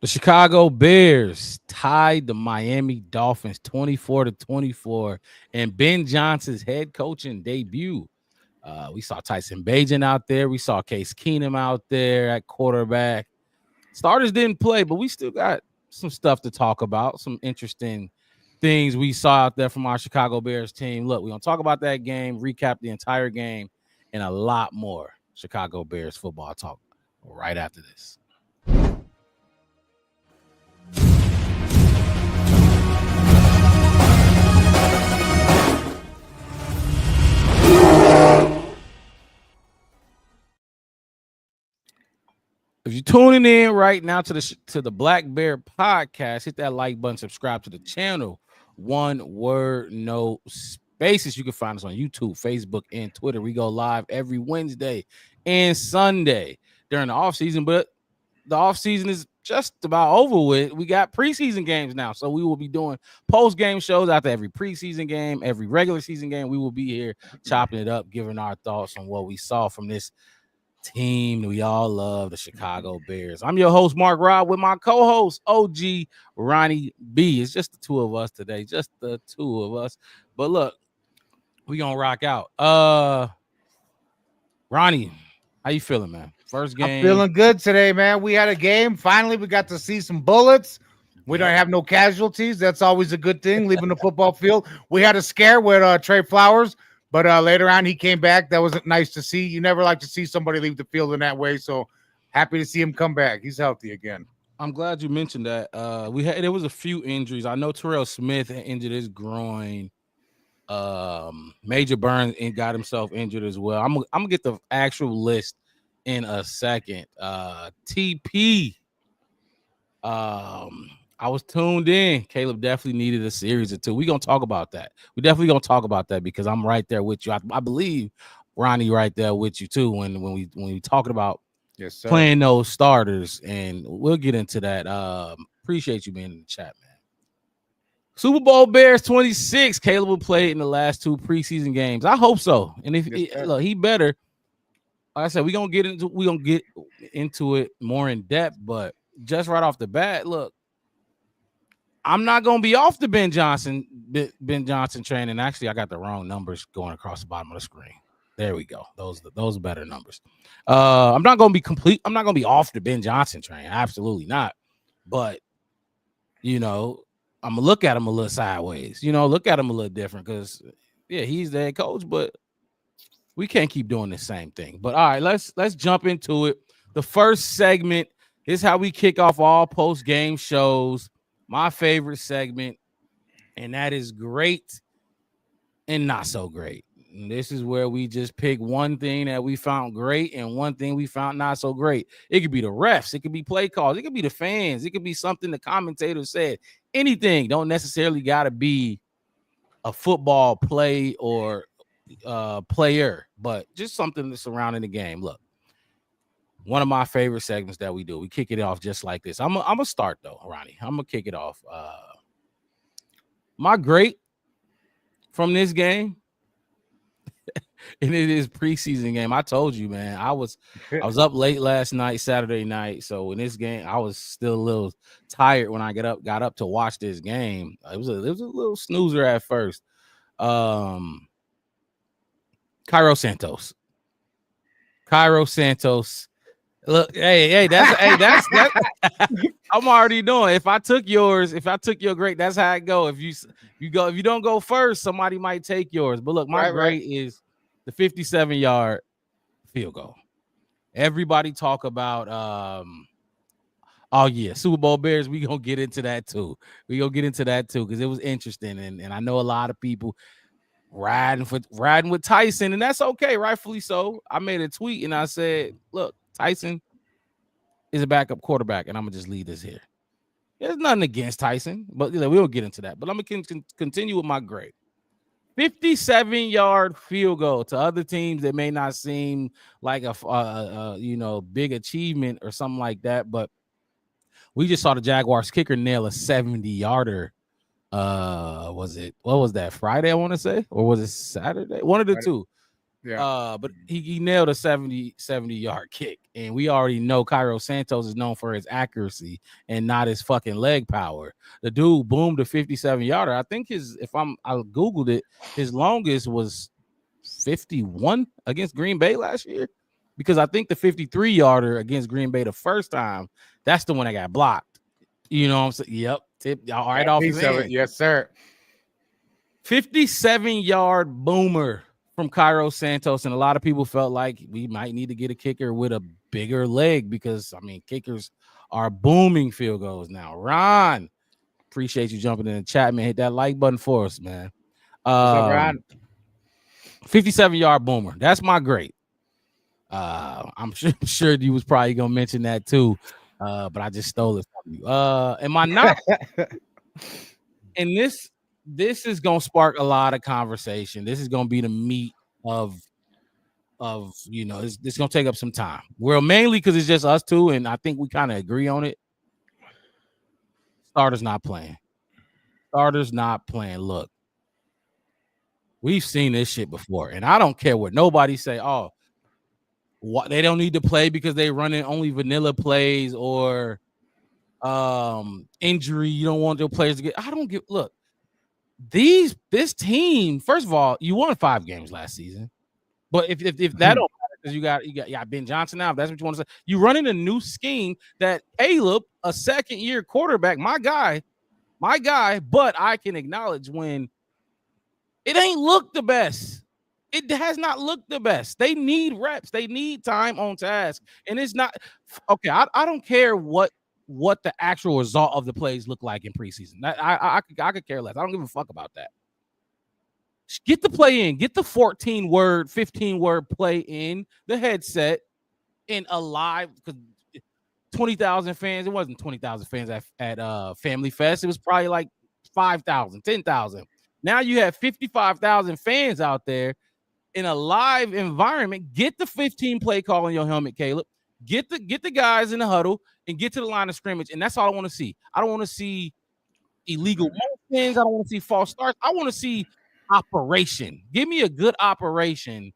The Chicago Bears tied the Miami Dolphins 24-24 in Ben Johnson's head coaching debut. We saw Tyson Bagent out there. We saw Case Keenum out there at quarterback. Starters didn't play, but we still got some stuff to talk about, some interesting things we saw out there from our Chicago Bears team. Look, we're going to talk about that game, recap the entire game, and a lot more Chicago Bears football talk right after this. If you're tuning in right now to the Black Bear podcast, hit that like button, subscribe to the channel. One word, no spaces. You can find us on YouTube, Facebook, and Twitter. We go live every Wednesday and Sunday during the off season, but the off season is just about over with. We got preseason games now, so we will be doing post game shows after every preseason game, every regular season game. We will be here chopping it up, giving our thoughts on what we saw from this team we all love, the Chicago Bears. I'm your host, Mark Robb, with my co-host, OG Ronnie B. It's just the two of us today, just the two of us. But look, we gonna rock out. Ronnie, how you feeling, man? First game. I'm feeling good today, man. We had a game. Finally, we got to see some bullets. We don't have no casualties. That's always a good thing, leaving the football field. We had a scare with Trey Flowers. But later on, he came back. That was nice to see. You never like to see somebody leave the field in that way. So happy to see him come back. He's healthy again. I'm glad you mentioned that. There was a few injuries. I know Terrell Smith injured his groin. Major Burns got himself injured as well. I'm gonna get the actual list in a second. TP. I was tuned in. Caleb definitely needed a series or two. We're going to talk about that. We definitely going to talk about that because I'm right there with you. I believe Ronnie right there with you too when we talking about playing those starters, and we'll get into that. Appreciate you being in the chat, man. Super Bowl Bears 26. Caleb will play in the last two preseason games. I hope so. And if look, he better. Like I said, we're gonna get into it more in depth, but just right off the bat, look. I'm not going to be off the Ben Johnson train. And actually, I got the wrong numbers going across the bottom of the screen. There we go. Those are better numbers. I'm not going to be off the Ben Johnson train. Absolutely not. But, I'm going to look at him a little sideways. Look at him a little different because, yeah, he's the head coach, but we can't keep doing the same thing. But, all right, let's jump into it. The first segment is how we kick off all post-game shows. My favorite segment, and that is great and not so great. And this is where we just pick one thing that we found great and one thing we found not so great. It could be the refs. It could be play calls. It could be the fans. It could be something the commentator said. Anything. Don't necessarily got to be a football play or player, but just something that's surrounding the game. Look. One of my favorite segments that we do. We kick it off just like this. I'm going to start, though, Ronnie. I'm going to kick it off. My great from this game, and it is preseason game. I told you, man, I was up late last night, Saturday night. So in this game, I was still a little tired when I got up to watch this game. It was a little snoozer at first. Cairo Santos. Look, hey, that's I'm already knowing. If I took your great, that's how it go. If you don't go first, somebody might take yours. But look, my great is the 57-yard field goal. Everybody talk about Super Bowl Bears. We gonna get into that too. Because it was interesting, and I know a lot of people riding with Tyson, and that's okay, rightfully so. I made a tweet and I said, look, Tyson is a backup quarterback, and I'm going to just leave this here. There's nothing against Tyson, but we'll get into that. But I'm going to continue with my grade. 57-yard field goal to other teams that may not seem like a big achievement or something like that, but we just saw the Jaguars kicker nail a 70-yarder. What was that, Friday, I want to say? Or was it Saturday? One of the two. But he nailed a 70 yard kick, and we already know Cairo Santos is known for his accuracy and not his fucking leg power. The dude boomed a 57-yarder. I think I googled it, his longest was 51 against Green Bay last year, because I think the 53-yarder against Green Bay the first time, that's the one that got blocked. You know what I'm saying? Yep. Tip all right off his hand. Yes, sir. 57-yard boomer from Cairo Santos, and a lot of people felt like we might need to get a kicker with a bigger leg because, I mean, kickers are booming field goals now. Ron, appreciate you jumping in the chat, man. Hit that like button for us, man. What's up, Ron? 57-yard boomer. That's my grade. I'm sure you was probably gonna mention that too, but I just stole it from you. Am I not? And this is gonna spark a lot of conversation. This is gonna be the meat of this gonna take up some time. Well, mainly because it's just us two, and I think we kind of agree on it. Starters not playing. Look, we've seen this shit before, and I don't care what nobody say. Oh, what, they don't need to play because they running only vanilla plays or injury. You don't want your players to get. I don't give. Look. This team, first of all, you won 5 games last season, but if that don't matter because you got Ben Johnson now, if that's what you want to say, you running a new scheme that Caleb, a second-year quarterback, my guy, but I can acknowledge when it ain't looked the best. It has not looked the best. They need reps. They need time on task, and it's not okay. I don't care what the actual result of the plays look like in preseason. I could care less. I don't give a fuck about that. Get the play in. Get the 14-word, 15-word play in the headset and alive, because 20,000 fans. It wasn't 20,000 fans at Family Fest. It was probably like 5,000, 10,000. Now you have 55,000 fans out there in a live environment. Get the 15 play call on your helmet, Caleb. Get the guys in the huddle and get to the line of scrimmage, and that's all I want to see. I don't want to see illegal motions. I don't want to see false starts. I want to see operation. Give me a good operation,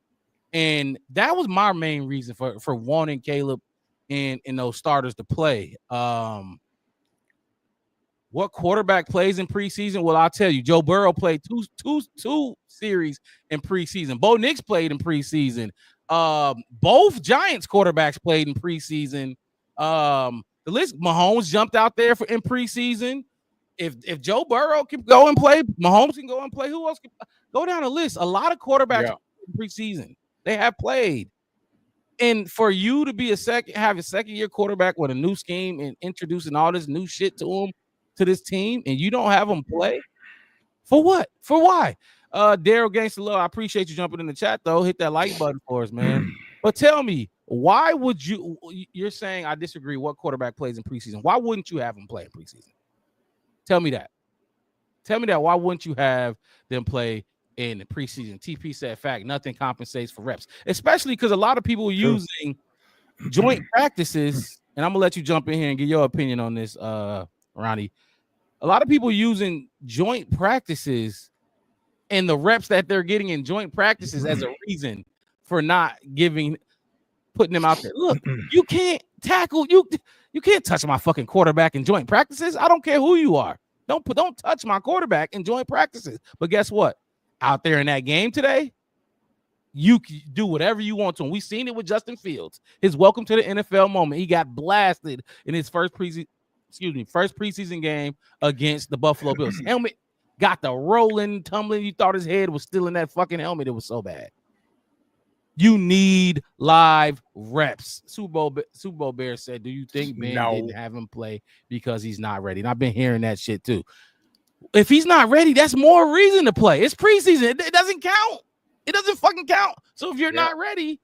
and that was my main reason for wanting Caleb and those starters to play. What quarterback plays in preseason? Well, I'll tell you, Joe Burrow played two series in preseason. Bo Nix played in preseason. Both Giants quarterbacks played in preseason. The list, Mahomes jumped out there in preseason. If Joe Burrow can go and play, Mahomes can go and play. Who else can go down the list? A lot of quarterbacks in preseason. They have played. And for you to be have a second-year quarterback with a new scheme and introducing all this new shit to this team, and you don't have them play, for what? For why? Daryl Gangsta Love, I appreciate you jumping in the chat, though. Hit that like button for us, man. But tell me, why would you're saying I disagree what quarterback plays in preseason. Why wouldn't you have them play in preseason? Tell me that. Why wouldn't you have them play in the preseason? TP said, fact, nothing compensates for reps, especially because a lot of people are using joint practices, and I'm going to let you jump in here and give your opinion on this, Ronnie. A lot of people using joint practices and the reps that they're getting in joint practices as a reason for not putting them out there. Look, you can't tackle, you can't touch my fucking quarterback in joint practices. I don't care who you are. Don't touch my quarterback in joint practices. But guess what? Out there in that game today, you can do whatever you want to. And we've seen it with Justin Fields. His welcome to the NFL moment. He got blasted in his first preseason game against the Buffalo Bills. Helmet got the rolling, tumbling. You thought his head was still in that fucking helmet. It was so bad. You need live reps. Super Bowl Bear said, do you think Ben didn't have him play because he's not ready? And I've been hearing that shit too. If he's not ready, that's more reason to play. It's preseason. It doesn't count. It doesn't fucking count. So if you're not ready,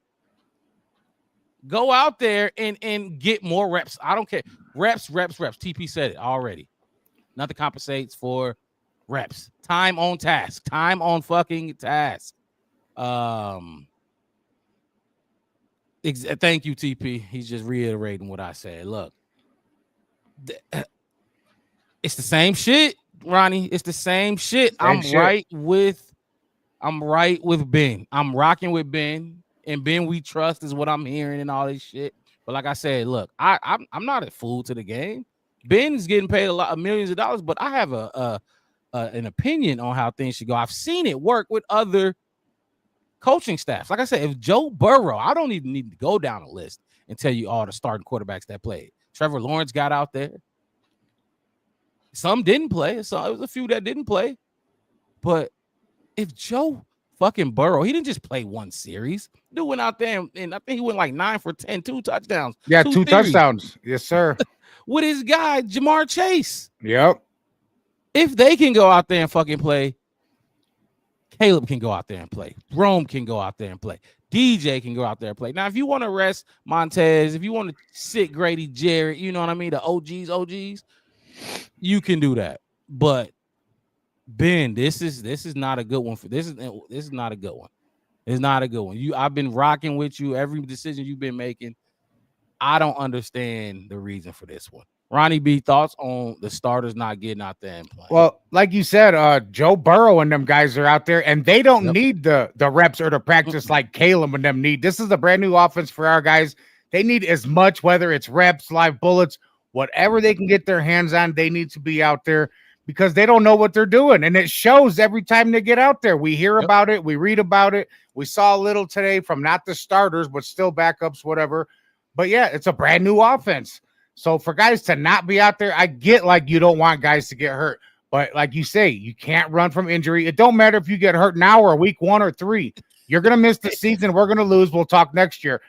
go out there and get more reps. I don't care. Reps. TP said it already. Nothing compensates for reps. Time on task. Time on fucking task. Thank you, TP. He's just reiterating what I said. Look, it's the same shit, Ronnie. It's the same shit. I'm right with I'm right with Ben. I'm rocking with Ben, and Ben we trust is what I'm hearing and all this shit. But like I said, look, I'm not a fool to the game. Ben's getting paid a lot of millions of dollars, but I have an opinion on how things should go. I've seen it work with other coaching staffs. Like I said, if Joe Burrow, I don't even need to go down a list and tell you all the starting quarterbacks that played. Trevor Lawrence got out there. Some didn't play. So it was a few that didn't play. But if Joe fucking Burrow, he didn't just play one series. Dude went out there and I think he went like 9 for 10, 2 touchdowns. Yeah, 2 two series touchdowns. Yes, sir. with his guy, Jamar Chase. Yep. If they can go out there and fucking play, Caleb can go out there and play. Rome can go out there and play. DJ can go out there and play. Now, if you want to rest Montez, if you want to sit Grady Jarrett, you know what I mean? The OGs, you can do that. But Ben, this is not a good one for this is not a good one. It's not a good one. I've been rocking with you every decision you've been making. I don't understand the reason for this one. Ronnie B, thoughts on the starters not getting out there and playing? Well, like you said, Joe Burrow and them guys are out there, and they don't need the reps or the practice like Caleb and them need. This is a brand new offense for our guys. They need as much, whether it's reps, live bullets, whatever they can get their hands on, they need to be out there because they don't know what they're doing. And it shows every time they get out there. We hear about it. We read about it. We saw a little today from not the starters, but still backups, whatever. But yeah, it's a brand new offense. So for guys to not be out there, I get like you don't want guys to get hurt. But like you say, you can't run from injury. It don't matter if you get hurt now or week 1 or 3. You're going to miss the season. We're going to lose. We'll talk next year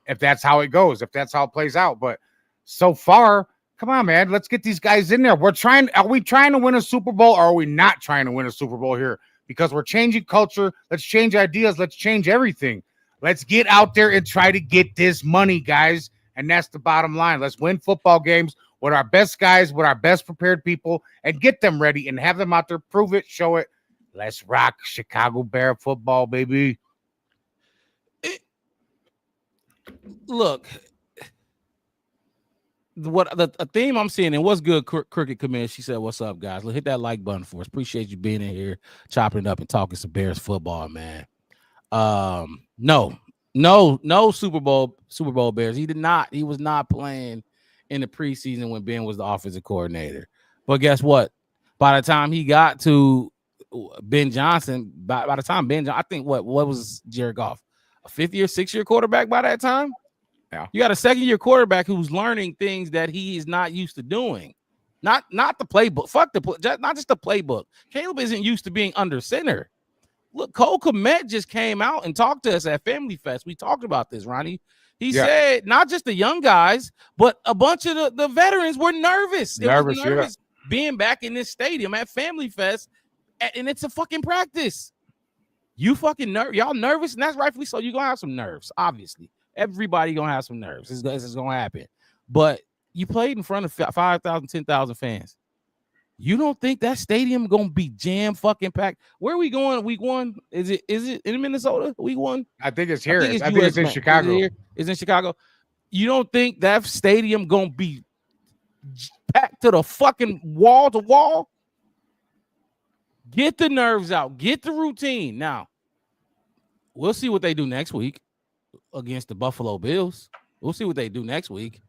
if that's how it goes, if that's how it plays out. But so far, come on, man. Let's get these guys in there. Are we trying to win a Super Bowl or are we not trying to win a Super Bowl here? Because we're changing culture. Let's change ideas. Let's change everything. Let's get out there and try to get this money, guys. And that's the bottom line. Let's win football games with our best guys, with our best prepared people, and get them ready and have them out there, prove it, show it. Let's rock Chicago Bear football, baby. Look, what the theme I'm seeing, and what's good, Crooked Command, she said, what's up, guys? Hit that like button for us. Appreciate you being in here, chopping it up and talking some Bears football, man. No Super Bowl Bears. He was not playing in the preseason when Ben was the offensive coordinator. But guess what? By the time he got to Ben Johnson, by the time Ben Johnson, I think what was Jared Goff? A 5th year, 6th year quarterback by that time? Yeah. You got a 2nd year quarterback who's learning things that he is not used to doing. Not the playbook. Not just the playbook. Caleb isn't used to being under center. Look, Cole Kmet just came out and talked to us at Family Fest. We talked about this, Ronnie. He said not just the young guys, but a bunch of the veterans were nervous. Nervous being back in this stadium at Family Fest, and it's a fucking practice. You fucking y'all nervous, and that's rightfully so. You're gonna have some nerves, obviously. Everybody gonna have some nerves. This is gonna happen. But you played in front of 5,000, 10,000 fans. You don't think that stadium gonna be jam fucking packed? Where are we going week 1? Is it in Minnesota week 1? I think it's here. I think it's in Chicago. It's in Chicago. You don't think that stadium gonna be packed to the fucking wall to wall? Get the nerves out. Get the routine. Now, we'll see what they do next week against the Buffalo Bills. We'll see what they do next week.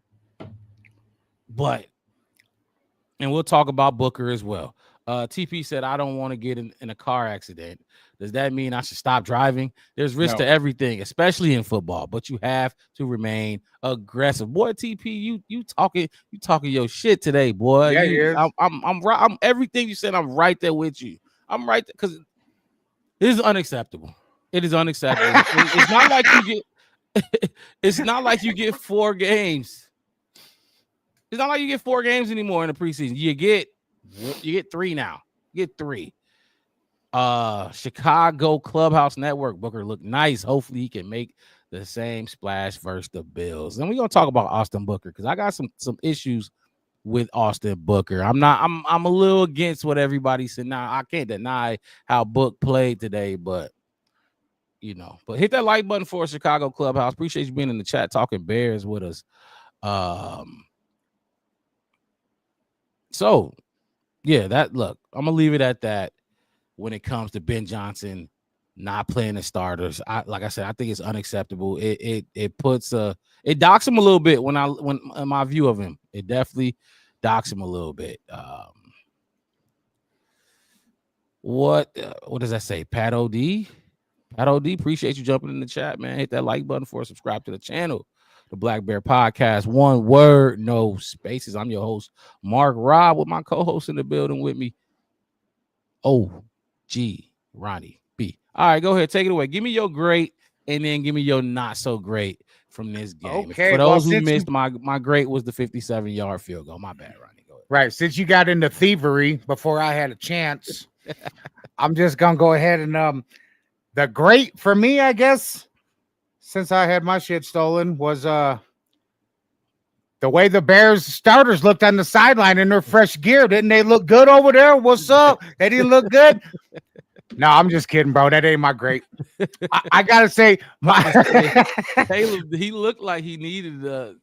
And we'll talk about Booker as well. TP said, I don't want to get in a car accident. Does that mean I should stop driving? There's risk to everything, especially in football, but you have to remain aggressive. Boy, TP, you talking your shit today, boy. Yeah, I'm everything you said, I'm right there with you. I'm right there because this is unacceptable. It is unacceptable. It's not like you get it's not like you get 4 games. It's not like you get 4 games anymore in the preseason. You get 3 now. You get 3. Chicago Clubhouse Network. Booker looked nice. Hopefully he can make the same splash versus the Bills. And we're gonna talk about Austin Booker because I got some issues with Austin Booker. I'm a little against what everybody said. Now I can't deny how Book played today, but but hit that like button for Chicago Clubhouse. Appreciate you being in the chat talking Bears with us. So, yeah, I'm going to leave it at that when it comes to Ben Johnson not playing the starters. Like I said, I think it's unacceptable. It puts it docks him a little bit when in my view of him. It definitely docks him a little bit. What does that say? Pat OD? Pat OD, appreciate you jumping in the chat, man. Hit that like button for subscribe to the channel. The Black Bear Podcast. One word, no spaces. I'm your host, Mark Rob, with my co-host in the building with me. OG Ronnie B. All right, go ahead. Take it away. Give me your great and then give me your not so great from this game. Okay. For those who missed, my great was the 57-yard field goal. My bad, Ronnie. Go ahead. Right. Since you got into thievery before I had a chance, I'm just gonna go ahead and the great for me, I guess, since I had my shit stolen, was the way the Bears starters looked on the sideline in their fresh gear. Didn't they look good over there? What's up? They didn't look good. No, I'm just kidding, bro. That ain't my great. I gotta say, Caleb, he looked like he needed a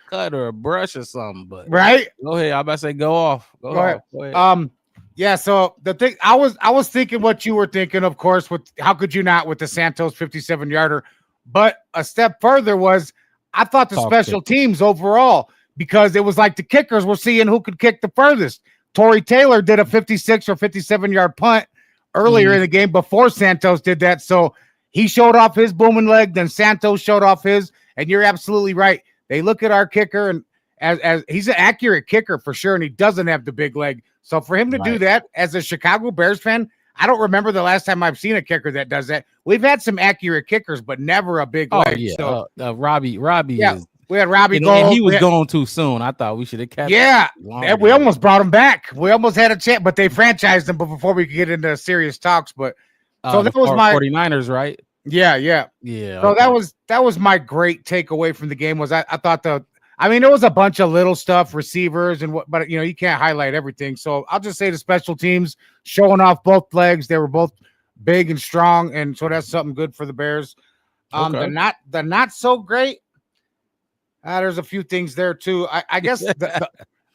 cut or a brush or something. But right. Go ahead. I'm about to say go off. Go ahead. Go ahead. Yeah, so the thing I was thinking what you were thinking, of course, with how could you not with the Santos 57-yarder, but a step further was I thought the special teams overall, because it was like the kickers were seeing who could kick the furthest. Torrey Taylor did a 56 or 57-yard punt earlier in the game before Santos did that, so he showed off his booming leg, then Santos showed off his, and you're absolutely right. They look at our kicker and as he's an accurate kicker for sure, and he doesn't have the big leg. So for him to do that as a Chicago Bears fan, I don't remember the last time I've seen a kicker that does that. We've had some accurate kickers, but never a big leg. Yeah. So Robbie is, we had Robbie go. And he was going too soon. I thought we should have kept him. We almost brought him back. We almost had a chance, but they franchised him before we could get into serious talks. But so that was my 49ers, right? Yeah. So that was my great takeaway from the game was I thought there was a bunch of little stuff, receivers and what, but you can't highlight everything. So I'll just say the special teams showing off both legs. They were both big and strong, and so that's something good for the Bears. The not so great. There's a few things there too. I guess the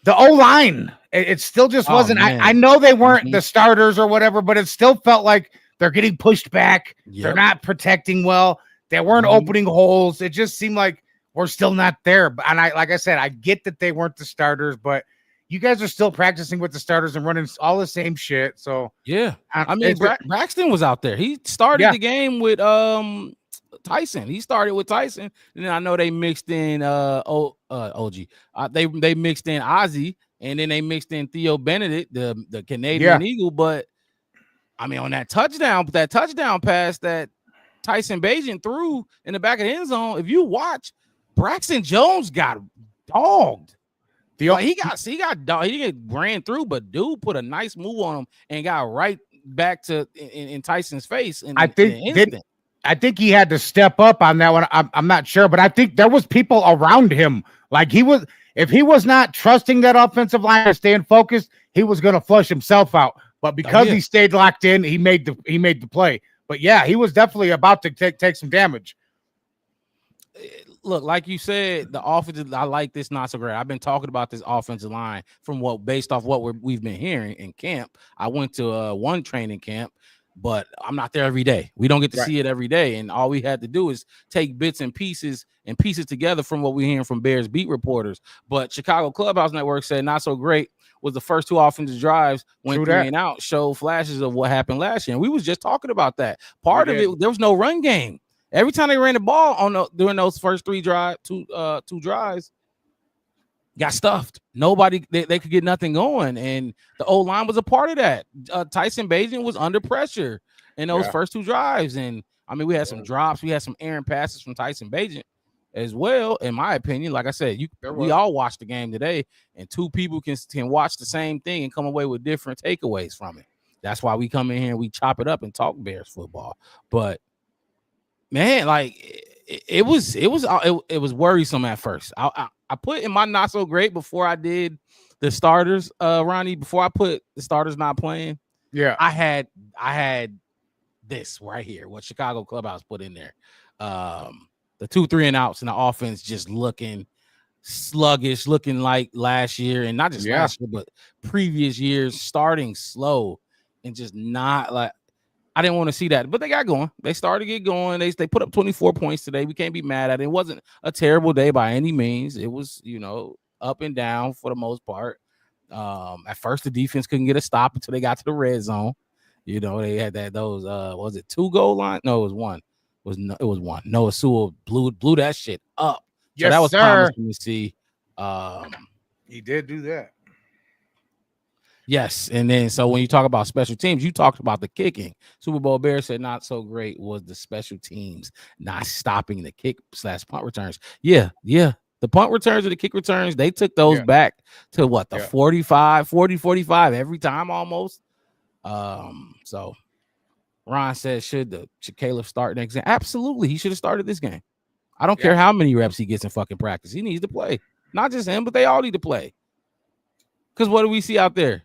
O-line, it still just wasn't. I know they weren't the starters or whatever, but it still felt like they're getting pushed back. Yep. They're not protecting well. They weren't opening holes. It just seemed like we're still not there. And like I said, I get that they weren't the starters, but you guys are still practicing with the starters and running all the same shit. So yeah, Braxton was out there. He started the game with Tyson. He started with Tyson, and then I know they mixed in OG. They mixed in Ozzie, and then they mixed in Theo Benedict, the Canadian Eagle. But on that touchdown pass that Tyson Bagent threw in the back of the end zone, if you watch, Braxton Jones got dogged. He got dogged. He didn't get ran through, but dude put a nice move on him and got right back to in Tyson's face. I think he had to step up on that one. I'm not sure, but I think there was people around him. Like if he was not trusting that offensive line and staying focused, he was going to flush himself out. But because he stayed locked in, he made the play. But yeah, he was definitely about to take some damage. Look, like you said, the offensive. I like this not so great. I've been talking about this offensive line based off what we've been hearing in camp. I went to one training camp, but I'm not there every day. We don't get to see it every day, and all we had to do is take bits and pieces together from what we're hearing from Bears beat reporters. But Chicago Clubhouse Network said not so great was the first two offensive drives went 3 and out, showed flashes of what happened last year. And we was just talking about that. Part of it, there was no run game. Every time they ran the ball during those first two drives, got stuffed. Nobody, they could get nothing going, and the O-line was a part of that. Tyson Bagent was under pressure in those first two drives, and we had some drops, we had some errant passes from Tyson Bagent as well. In my opinion, like I said, we all watched the game today, and two people can watch the same thing and come away with different takeaways from it. That's why we come in here and we chop it up and talk Bears football, but. Man, like it was worrisome at first. I put in my not so great before I did the starters, Ronnie. Before I put the starters not playing, I had this right here. What Chicago Clubhouse put in there, the 2 3 and outs and the offense just looking sluggish, looking like last year, and not just last year, but previous years, starting slow and just not like. I didn't want to see that, but they got going. They started to get going. They put up 24 points today. We can't be mad at it. It wasn't a terrible day by any means. It was, up and down for the most part. At first, the defense couldn't get a stop until they got to the red zone. They had those was it 2 goal line? No, it was one. It was one. Noah Sewell blew that shit up. So Yes, that was sir. promising to see. He did do that. Yes, and then so when you talk about special teams, you talked about the kicking. Super Bowl Bear said not so great was the special teams not stopping the kick/punt returns. Yeah. The punt returns or the kick returns, they took those back to what, the 45, 40, 45 every time almost. So Ron said, should Caleb start next game? Absolutely, he should have started this game. I don't care how many reps he gets in fucking practice. He needs to play. Not just him, but they all need to play. Because what do we see out there?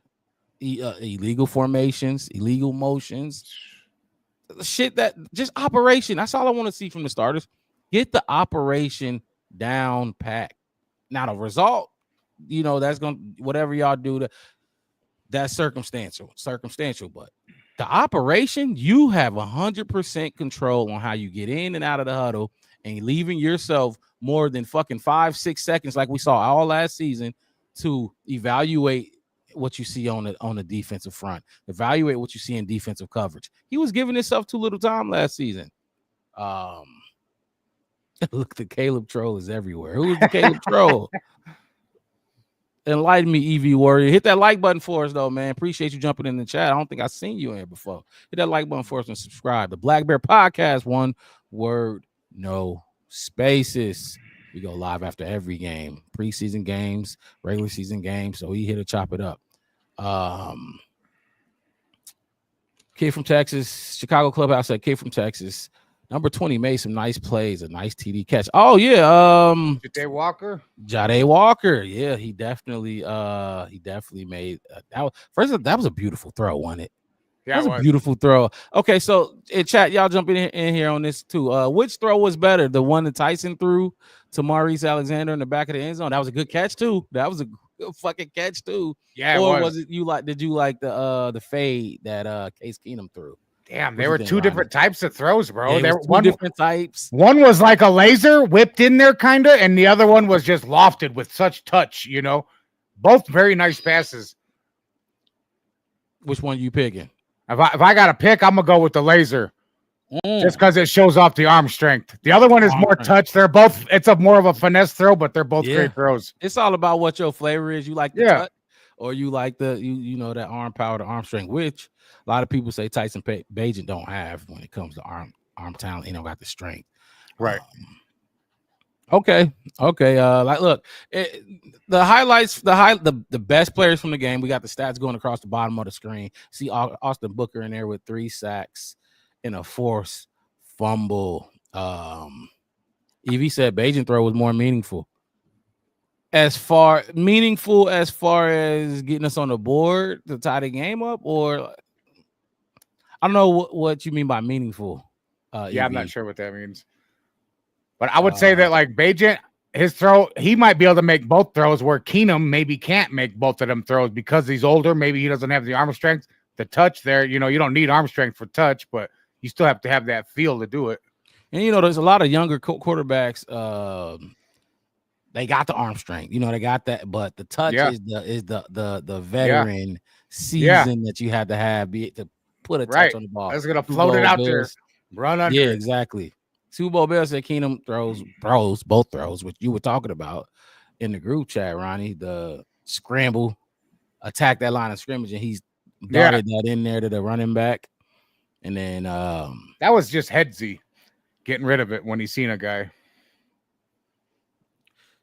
Illegal formations, illegal motions, shit that just operation. That's all I want to see from the starters. Get the operation down pat. Now the result, that's gonna whatever y'all do. That's circumstantial, but the operation, you have 100% control on how you get in and out of the huddle, and leaving yourself more than fucking 5-6 seconds, like we saw all last season, to evaluate what you see on the defensive front, evaluate what you see in defensive coverage. He was giving himself too little time last season. Look, the Caleb troll is everywhere. Who is the Caleb troll? Enlighten me, EV Warrior. Hit that like button for us, though, man. Appreciate you jumping in the chat. I don't think I've seen you in here before. Hit that like button for us and subscribe. The Black Bear Podcast, one word, no spaces. We go live after every game, preseason games, regular season games. So we here to chop it up. Kid from Texas, Chicago Clubhouse said, kid from Texas. Number 20 made some nice plays, a nice TD catch. Oh, yeah. Jade Walker. Jade Walker. Yeah, he definitely made that was a beautiful throw, wasn't it? Yeah, that was a beautiful throw. Okay, so in chat, y'all jump in here on this too. Which throw was better? The one that Tyson threw to Maurice Alexander in the back of the end zone? That was a good catch too. That was a good fucking catch too. Yeah, or was it did you like the fade that Case Keenum threw? Damn, there were two different types of throws, bro. Yeah, there were two different types. One was like a laser whipped in there, kind of, and the other one was just lofted with such touch, Both very nice passes. Which one are you picking? If I got to pick, I'm going to go with the laser. Just because it shows off the arm strength. The other one is more touch. They're both, it's more of a finesse throw, but they're both great throws. It's all about what your flavor is. You like the touch, or you like the, that arm power, the arm strength, which a lot of people say Tyson Bagent don't have when it comes to arm talent. He don't got the strength. Right. Okay. Look, the highlights, the best players from the game. We got the stats going across the bottom of the screen. See Austin Booker in there with 3 sacks and a forced fumble. Evie said Bagent throw was more meaningful. As far as getting us on the board to tie the game up, or I don't know what you mean by meaningful. Yeah, I'm not sure what that means. But I would say that like Bagent, his throw, he might be able to make both throws where Keenum maybe can't make both of them throws because he's older. Maybe he doesn't have the arm strength, the touch there. You don't need arm strength for touch, but you still have to have that feel to do it. And, there's a lot of younger quarterbacks. They got the arm strength, they got that, but the touch is the veteran season that you had to have to put a touch on the ball. That's gonna float it out there, run under. Yeah, exactly. Super Bowl Bear said Keenum throws both throws, which you were talking about in the group chat, Ronnie. The scramble, attack that line of scrimmage, and he's darted that in there to the running back, and then that was just headsy, getting rid of it when he's seen a guy.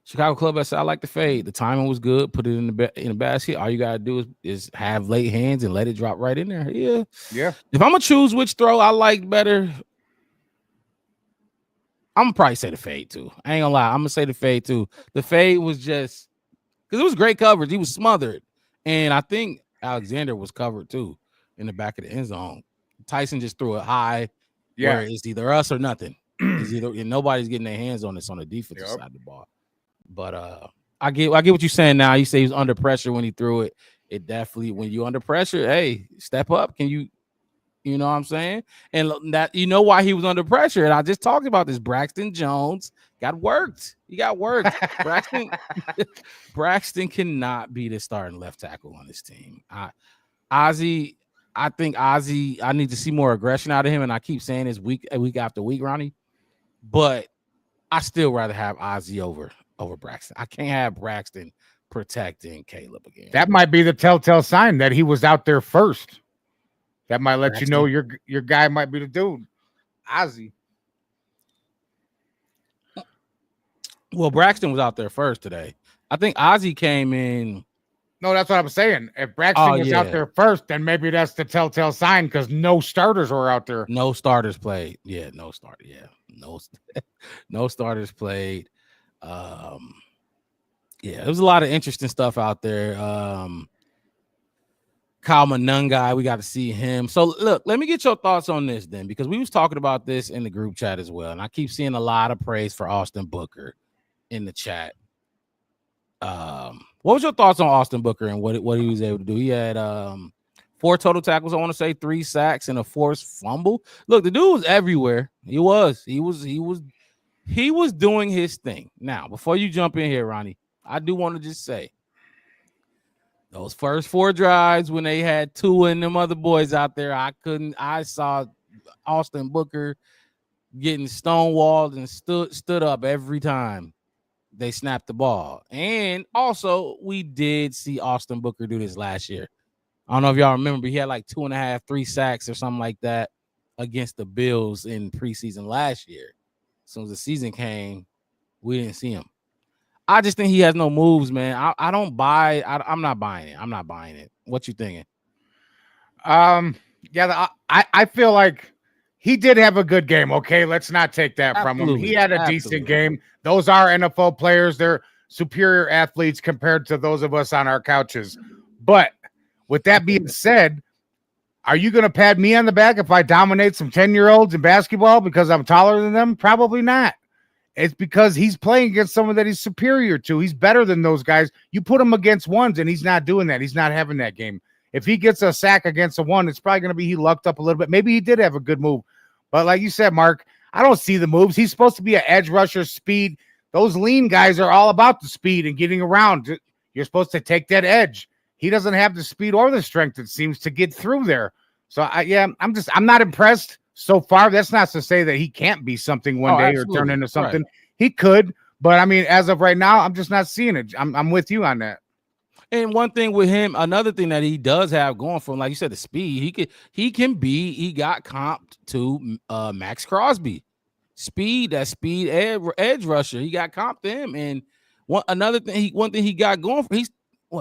Chicago Club, I said, I like the fade. The timing was good. Put it in the basket. All you gotta do is have late hands and let it drop right in there. Yeah. If I'm gonna choose which throw I liked better, I'm gonna probably say the fade too. I ain't gonna lie. I'm gonna say the fade too. The fade was just because it was great coverage. He was smothered, and I think Alexander was covered too in the back of the end zone. Tyson just threw it high. Where it's either us or nothing. It's either and nobody's getting their hands on this on the defensive side of the ball. But I get what you're saying now. You say he was under pressure when he threw it. It definitely, when you're under pressure, hey, step up. Can you You know what I'm saying? And that you know why he was under pressure. And I just talked about this. Braxton Jones got worked. He got worked. Braxton cannot be the starting left tackle on this team. Ozzie, I think Ozzie, I need to see more aggression out of him. And I keep saying this week after week, Ronnie. But I still rather have Ozzie over Braxton. I can't have Braxton protecting Caleb again. That might be the telltale sign that he was out there first. That might let Braxton. you know your guy might be the dude. Ozzie. Well, Braxton was out there first today. I think Ozzie came in. No, that's what I'm saying. If Braxton was out there first, then maybe that's the telltale sign because no starters were out there. No starters played. Yeah, no starter. Yeah, no starters played. Yeah, there was a lot of interesting stuff out there. Kyle Manungai, we got to see him. So look, let me get your thoughts on this then, because we was talking about this in the group chat as well, and I keep seeing a lot of praise for Austin Booker in the chat. What was your thoughts on Austin Booker and what he was able to do? He had 4 total tackles, I want to say 3 sacks and a forced fumble. Look, the dude was everywhere. He was doing his thing. Now, before you jump in here, Ronnie, I do want to just say those first 4 drives when they had Tua and them other boys out there, I saw Austin Booker getting stonewalled and stood up every time they snapped the ball. And also, we did see Austin Booker do this last year. I don't know if y'all remember, but he had like 2.5, 3 sacks or something like that against the Bills in preseason last year. As soon as the season came, we didn't see him. I just think he has no moves, man. I don't buy. I'm not buying it. I'm not buying it. What you thinking? Yeah, I feel like he did have a good game. Okay, let's not take that from him. He had a decent game. Those are NFL players. They're superior athletes compared to those of us on our couches. But with that being said, are you going to pat me on the back if I dominate some 10-year-olds in basketball because I'm taller than them? Probably not. It's because he's playing against someone that he's superior to. He's better than those guys. You put him against ones, and he's not doing that. He's not having that game. If he gets a sack against a one, it's probably going to be he lucked up a little bit. Maybe he did have a good move. But like you said, Mark, I don't see the moves. He's supposed to be an edge rusher, speed. Those lean guys are all about the speed and getting around. You're supposed to take that edge. He doesn't have the speed or the strength, it seems, to get through there. So, I'm not impressed so far. That's not to say that he can't be something one day absolutely. Or turn into something. Right. He could, but I mean, as of right now, I'm just not seeing it. I'm with you on that. And one thing with him, another thing that he does have going for him, like you said, the speed. He got comped to Max Crosby. Speed, that speed edge rusher. He got comped to him. And one thing he got going for, he's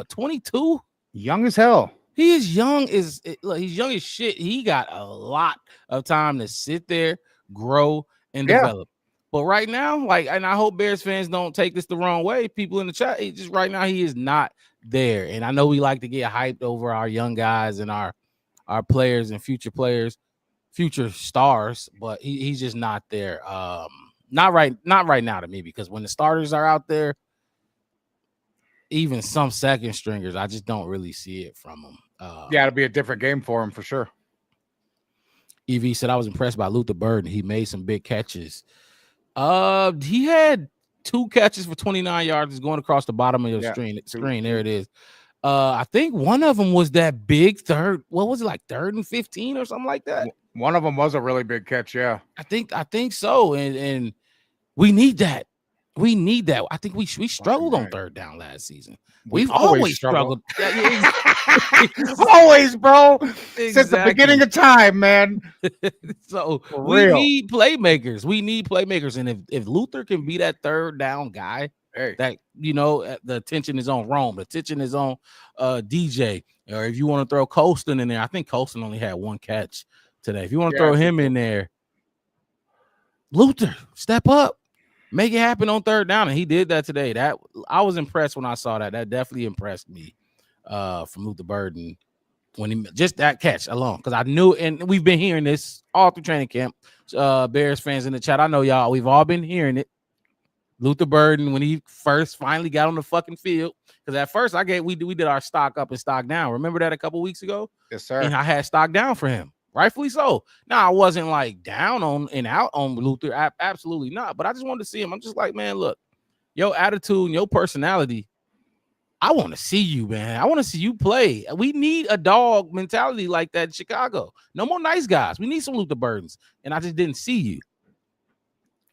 22? Young as hell. He is young he's young as shit. He got a lot of time to sit there, grow, and develop. But right now, and I hope Bears fans don't take this the wrong way. People in the chat, just right now, he is not there. And I know we like to get hyped over our young guys and our players and future stars, but he's just not there. Not right now to me, because when the starters are out there, even some second stringers, I just don't really see it from them. It'll be a different game for him for sure. EV said, I was impressed by Luther Burden. He made some big catches. He had 2 catches for 29 yards. It's going across the bottom of your screen. There it is. I think one of them was that big third. What was it, like 3rd and 15 or something like that? One of them was a really big catch. Yeah, I think so. And we need that. We need that. I think we struggled on 3rd down last season. We've always struggled. Always, bro. Exactly. Since the beginning of time, man. So we need playmakers. And if Luther can be that 3rd down guy, that the attention is on Rome, the attention is on DJ, or if you want to throw Colston in there, I think Colston only had 1 catch today. If you want to throw him in there, Luther, step up. Make it happen on 3rd down, and he did that today. That I was impressed when I saw that. That definitely impressed me from Luther Burden when he just that catch alone, because I knew, and we've been hearing this all through training camp. Bears fans in the chat, I know y'all. We've all been hearing it. Luther Burden, when he first finally got on the fucking field, because at first we did our stock up and stock down. Remember that a couple weeks ago? Yes, sir. And I had stock down for him. Rightfully so. Now, I wasn't like down on and out on Luther. Absolutely not. But I just wanted to see him. I'm just like, man, look, your attitude and your personality, I want to see you, man. I want to see you play. We need a dog mentality like that in Chicago. No more nice guys. We need some Luther Burdens. And I just didn't see you.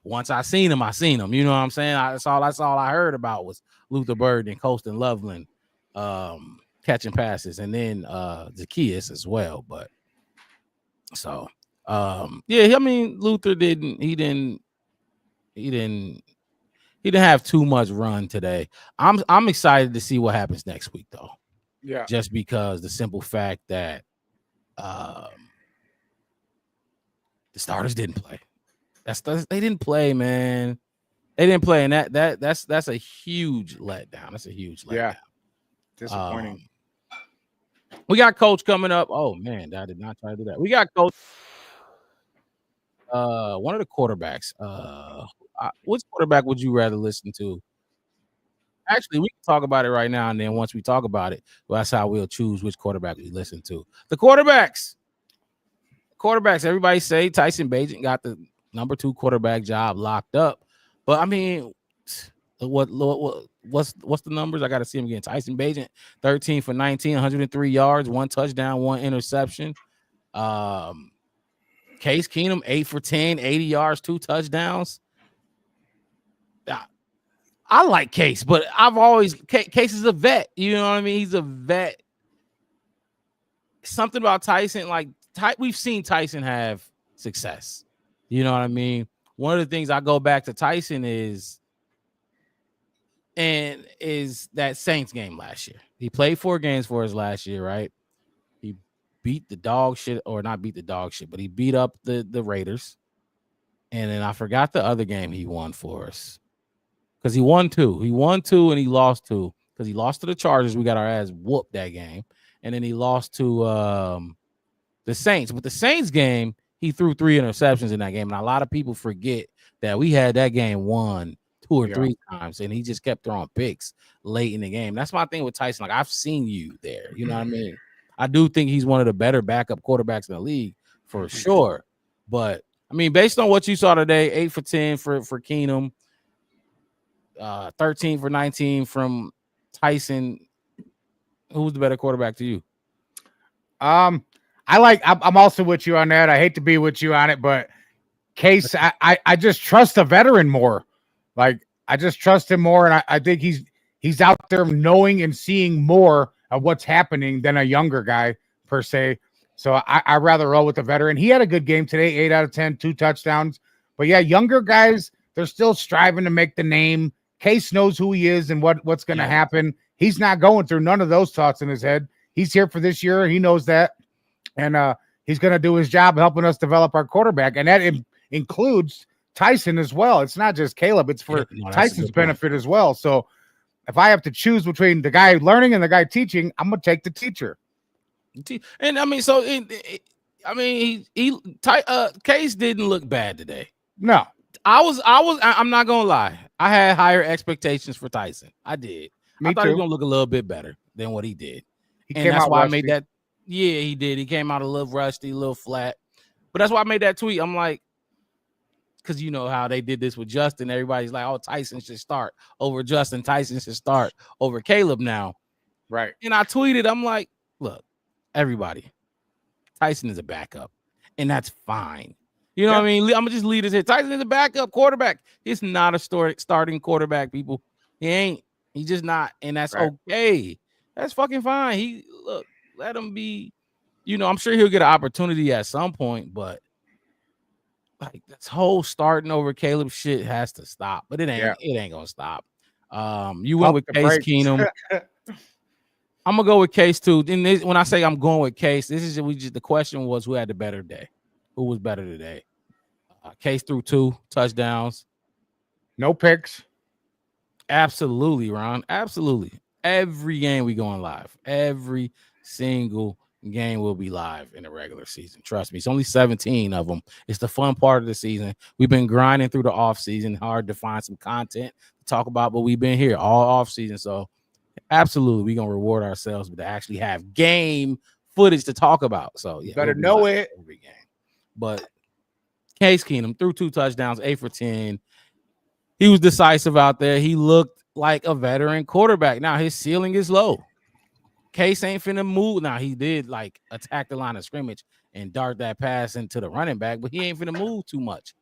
Once I seen him, I seen him. You know what I'm saying? That's all I heard about was Luther Burden and Colston Loveland catching passes, and then Zacchaeus as well. But so yeah, I mean, Luther didn't have too much run today. I'm excited to see what happens next week though. Yeah. Just because the simple fact that the starters didn't play. They didn't play, man. They didn't play, and that's a huge letdown. That's a huge letdown. Yeah. Disappointing. We got Coach coming up. Oh man, I did not try to do that. We got Coach. One of the quarterbacks. Which quarterback would you rather listen to? Actually, we can talk about it right now, and then once we talk about it, well, that's how we'll choose which quarterback we listen to. The quarterbacks. Everybody say Tyson Bagent got the number 2 quarterback job locked up, but I mean, what's the numbers? I got to see him again. Tyson Bagent, 13 for 19, 103 yards, 1 touchdown, 1 interception. Case Keenum, 8 for 10, 80 yards, 2 touchdowns. I like Case, but Case is a vet. You know what I mean? He's a vet. Something about Tyson, like we've seen Tyson have success. You know what I mean? One of the things I go back to Tyson is that Saints game last year. He played 4 games for us last year, right? He beat the dog shit, or not beat the dog shit, but he beat up the Raiders. And then I forgot the other game he won for us. Because he won 2. He won 2 and he lost 2. Because he lost to the Chargers. We got our ass whooped that game. And then he lost to the Saints. But the Saints game, he threw 3 interceptions in that game. And a lot of people forget that we had that game won 2 or 3 times. And he just kept throwing picks late in the game. That's my thing with Tyson. Like, I've seen you there. You know what I mean? I do think he's one of the better backup quarterbacks in the league for sure. But, I mean, based on what you saw today, 8 for 10 for Keenum, 13 for 19 from Tyson. Who's the better quarterback to you? I'm also with you on that. I hate to be with you on it, but Case, I just trust a veteran more. Like, I just trust him more, and I think he's out there knowing and seeing more of what's happening than a younger guy per se. So I rather roll with the veteran. He had a good game today, 8 out of 10, 2 touchdowns. But yeah, younger guys, they're still striving to make the name. Case knows who he is and what's going to happen. He's not going through none of those thoughts in his head. He's here for this year. He knows that. And he's going to do his job helping us develop our quarterback. And that includes Tyson as well. It's not just Caleb. It's for Tyson's benefit as well. So if I have to choose between the guy learning and the guy teaching, I'm going to take the teacher. And I mean, so Case didn't look bad today. No. I'm not gonna lie. I had higher expectations for Tyson. I did. I thought he was gonna look a little bit better than what he did. And that's why I made that. Yeah, he did. He came out a little rusty, a little flat. But that's why I made that tweet. I'm like, because you know how they did this with Justin. Everybody's like, oh, Tyson should start over Justin. Tyson should start over Caleb now. Right. And I tweeted, I'm like, look, everybody, Tyson is a backup. And that's fine. You know what I mean? I'm going to just lead us here. Tyson is a backup quarterback. He's not a starting quarterback, people. He ain't. He's just not. And that's okay. That's fucking fine. Let him be. You know, I'm sure he'll get an opportunity at some point, but like this whole starting over Caleb shit has to stop. But it ain't going to stop. You went with Case Keenum. I'm going to go with Case too. When I say I'm going with Case, the question was who had the better day. Who was better today? Case threw 2 touchdowns. No picks. Absolutely, Ron. Absolutely. Every game we going live. Every single game will be live in the regular season. Trust me. It's only 17 of them. It's the fun part of the season. We've been grinding through the off season. Hard to find some content to talk about, but we've been here all off season. So absolutely, we're going to reward ourselves to actually have game footage to talk about. So yeah, better know it every game. But Case Keenum threw 2 touchdowns, 8 for 10. He was decisive out there. He looked like a veteran quarterback. Now his ceiling is low. Case ain't finna move. Now he did like attack the line of scrimmage and dart that pass into the running back, but he ain't finna move too much.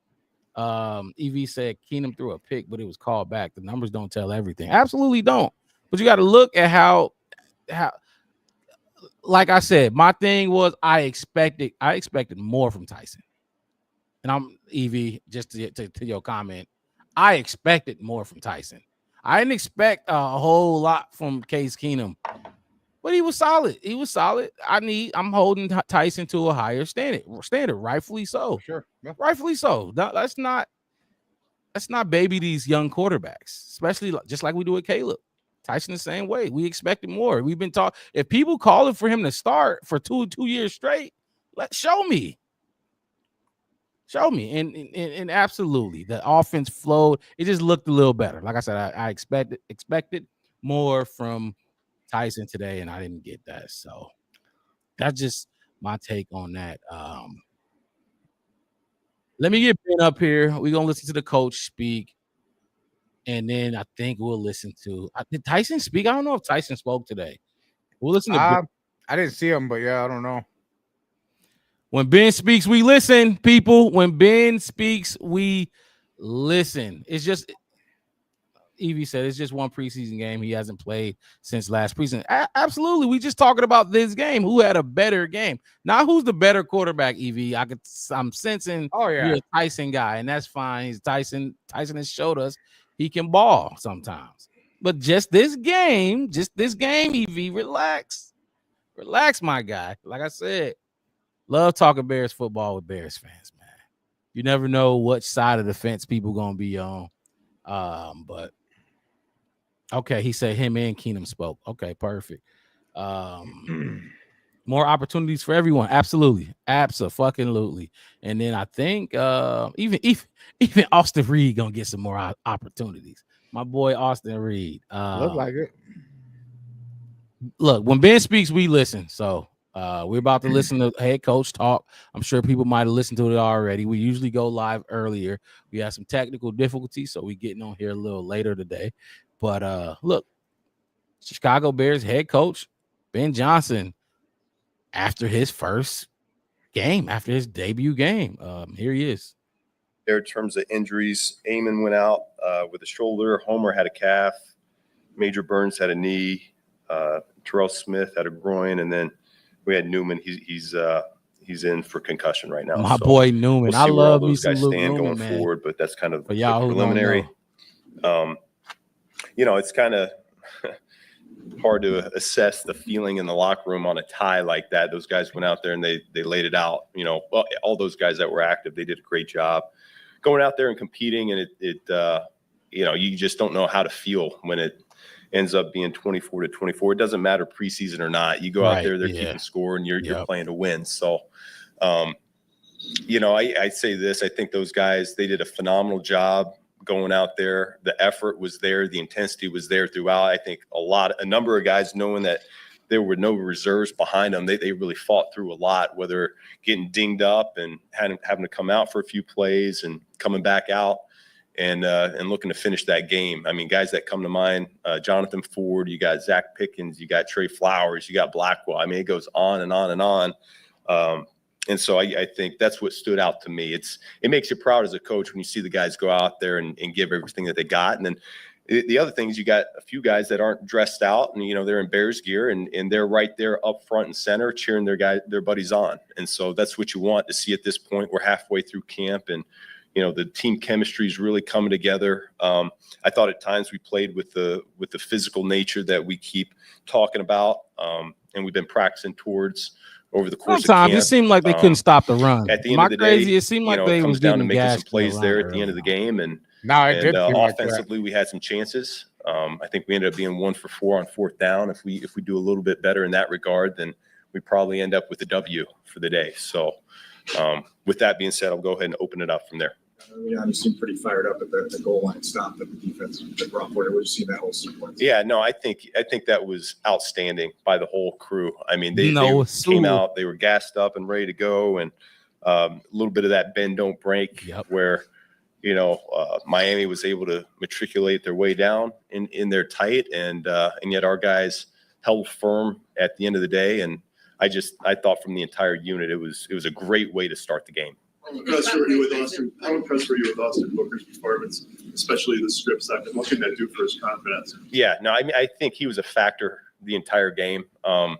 EV said Keenum threw a pick, but it was called back. The numbers don't tell everything. Absolutely don't. But you got to look at how like I said, my thing was I expected more from Tyson. And I'm EV, just to your comment, I expected more from Tyson. I didn't expect a whole lot from Case Keenum, but he was solid. He was solid. I'm holding Tyson to a higher standard, rightfully so. Sure, yeah. Rightfully so. Let's not baby these young quarterbacks, especially just like we do with Caleb. Tyson the same way. We expected more. We've been taught if people calling for him to start for two years straight, show me. Show me. And absolutely, the offense flowed. It just looked a little better. Like I said, I expected more from Tyson today, and I didn't get that. So that's just my take on that. Let me get Ben up here. We're gonna listen to the coach speak, and then I think we'll listen to did Tyson speak? I don't know if Tyson spoke today. We'll listen to Ben. I didn't see him, but yeah, I don't know. When Ben speaks, we listen, people. When Ben speaks, we listen. It's just Evie said it's just one preseason game. He hasn't played since last preseason. Absolutely. We just talking about this game. Who had a better game? Not who's the better quarterback, Evie. I'm sensing you're a Tyson guy, and that's fine. He's Tyson. Tyson has showed us he can ball sometimes. But just this game, Evie, relax. Relax, my guy. Like I said, love talking Bears football with Bears fans, man. You never know what side of the fence people gonna be on. But okay, he said him and Keenum spoke. Okay, perfect. More opportunities for everyone. Absolutely. Abso-fucking-lutely. And then I think even Austin Reed gonna get some more opportunities. My boy Austin Reed. Look like it. Look, when Ben speaks, we listen. So we're about to listen to head coach talk. I'm sure people might have listened to it already. We usually go live earlier. We had some technical difficulties, so we're getting on here a little later today. But look, Chicago Bears head coach Ben Johnson, after his first game, after his debut game, here he is. There, in terms of injuries, Amon went out with a shoulder. Homer had a calf. Major Burns had a knee. Terrell Smith had a groin, and then we had Newman. He's in for concussion right now. My boy Newman. We'll I love those guys Luke stand Newman, going forward, but that's kind of preliminary. It's kind of hard to assess the feeling in the locker room on a tie like that. Those guys went out there and they laid it out. All those guys that were active, they did a great job going out there and competing. And you just don't know how to feel when it ends up being 24-24. It doesn't matter preseason or not. You go out there, they're keeping score, and you're playing to win. So, I say this. I think those guys, they did a phenomenal job going out there. The effort was there. The intensity was there throughout. I think a number of guys, knowing that there were no reserves behind them, they really fought through a lot, whether getting dinged up and having to come out for a few plays and coming back out and looking to finish that game. I mean, guys that come to mind, Jonathan Ford, you got Zach Pickens, you got Trey Flowers, you got Blackwell. I mean, it goes on and on and on. And so I think that's what stood out to me. It makes you proud as a coach when you see the guys go out there and give everything that they got. And then the other thing is you got a few guys that aren't dressed out, and they're in Bears gear, and they're right there up front and center cheering their buddies on. And so that's what you want to see at this point. We're halfway through camp, and the team chemistry is really coming together. I thought at times we played with the physical nature that we keep talking about, and we've been practicing towards over the course of camp. Sometimes it seemed like they couldn't stop the run. At the end of the day, it seemed like they it comes was down to getting making some plays there at the end of the game. And offensively, we had some chances. I think we ended up being 1 for 4 on 4th down. If we do a little bit better in that regard, then we probably end up with a W for the day. So with that being said, I'll go ahead and open it up from there. You seemed pretty fired up at the goal line stop that the defense brought for you. What did you see in that whole sequence? Yeah, no, I think that was outstanding by the whole crew. I mean, they came out, they were gassed up and ready to go, and a little bit of that bend don't break, where Miami was able to matriculate their way down in their tight, and yet our guys held firm at the end of the day. And I thought from the entire unit, it was a great way to start the game. How impressed were you with Austin Booker's performance, especially the strip sack? What can that do for his confidence? Yeah, no, I mean, I think he was a factor the entire game. I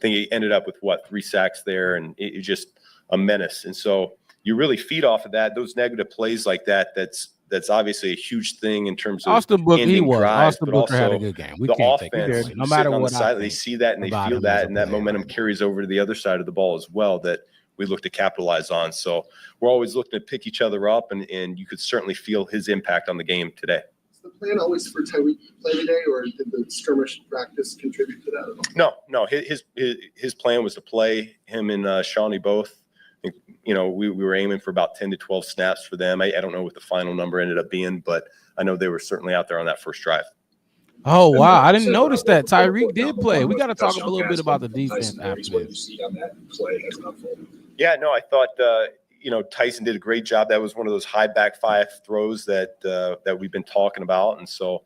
think he ended up with 3 sacks there, and it was just a menace. And so you really feed off of that. Those negative plays like that. That's obviously a huge thing in terms of Austin Booker. Austin Booker had a good game. The offense, no matter what, they see that and they feel that, and that momentum carries over to the other side of the ball as well. That we look to capitalize on. So we're always looking to pick each other up, and you could certainly feel his impact on the game today. Is the plan always for Tyreek to play today, or did the skirmish practice contribute to that at all? No. His plan was to play him and Shawnee both. I think, we were aiming for about 10 to 12 snaps for them. I don't know what the final number ended up being, but I know they were certainly out there on that first drive. Oh, wow. I didn't notice that. Tyreek did play. We got to talk a little bit about the defense after this. What you see on that play as an unfolded? Yeah, no, I thought, Tyson did a great job. That was one of those high back 5 throws that we've been talking about. And so,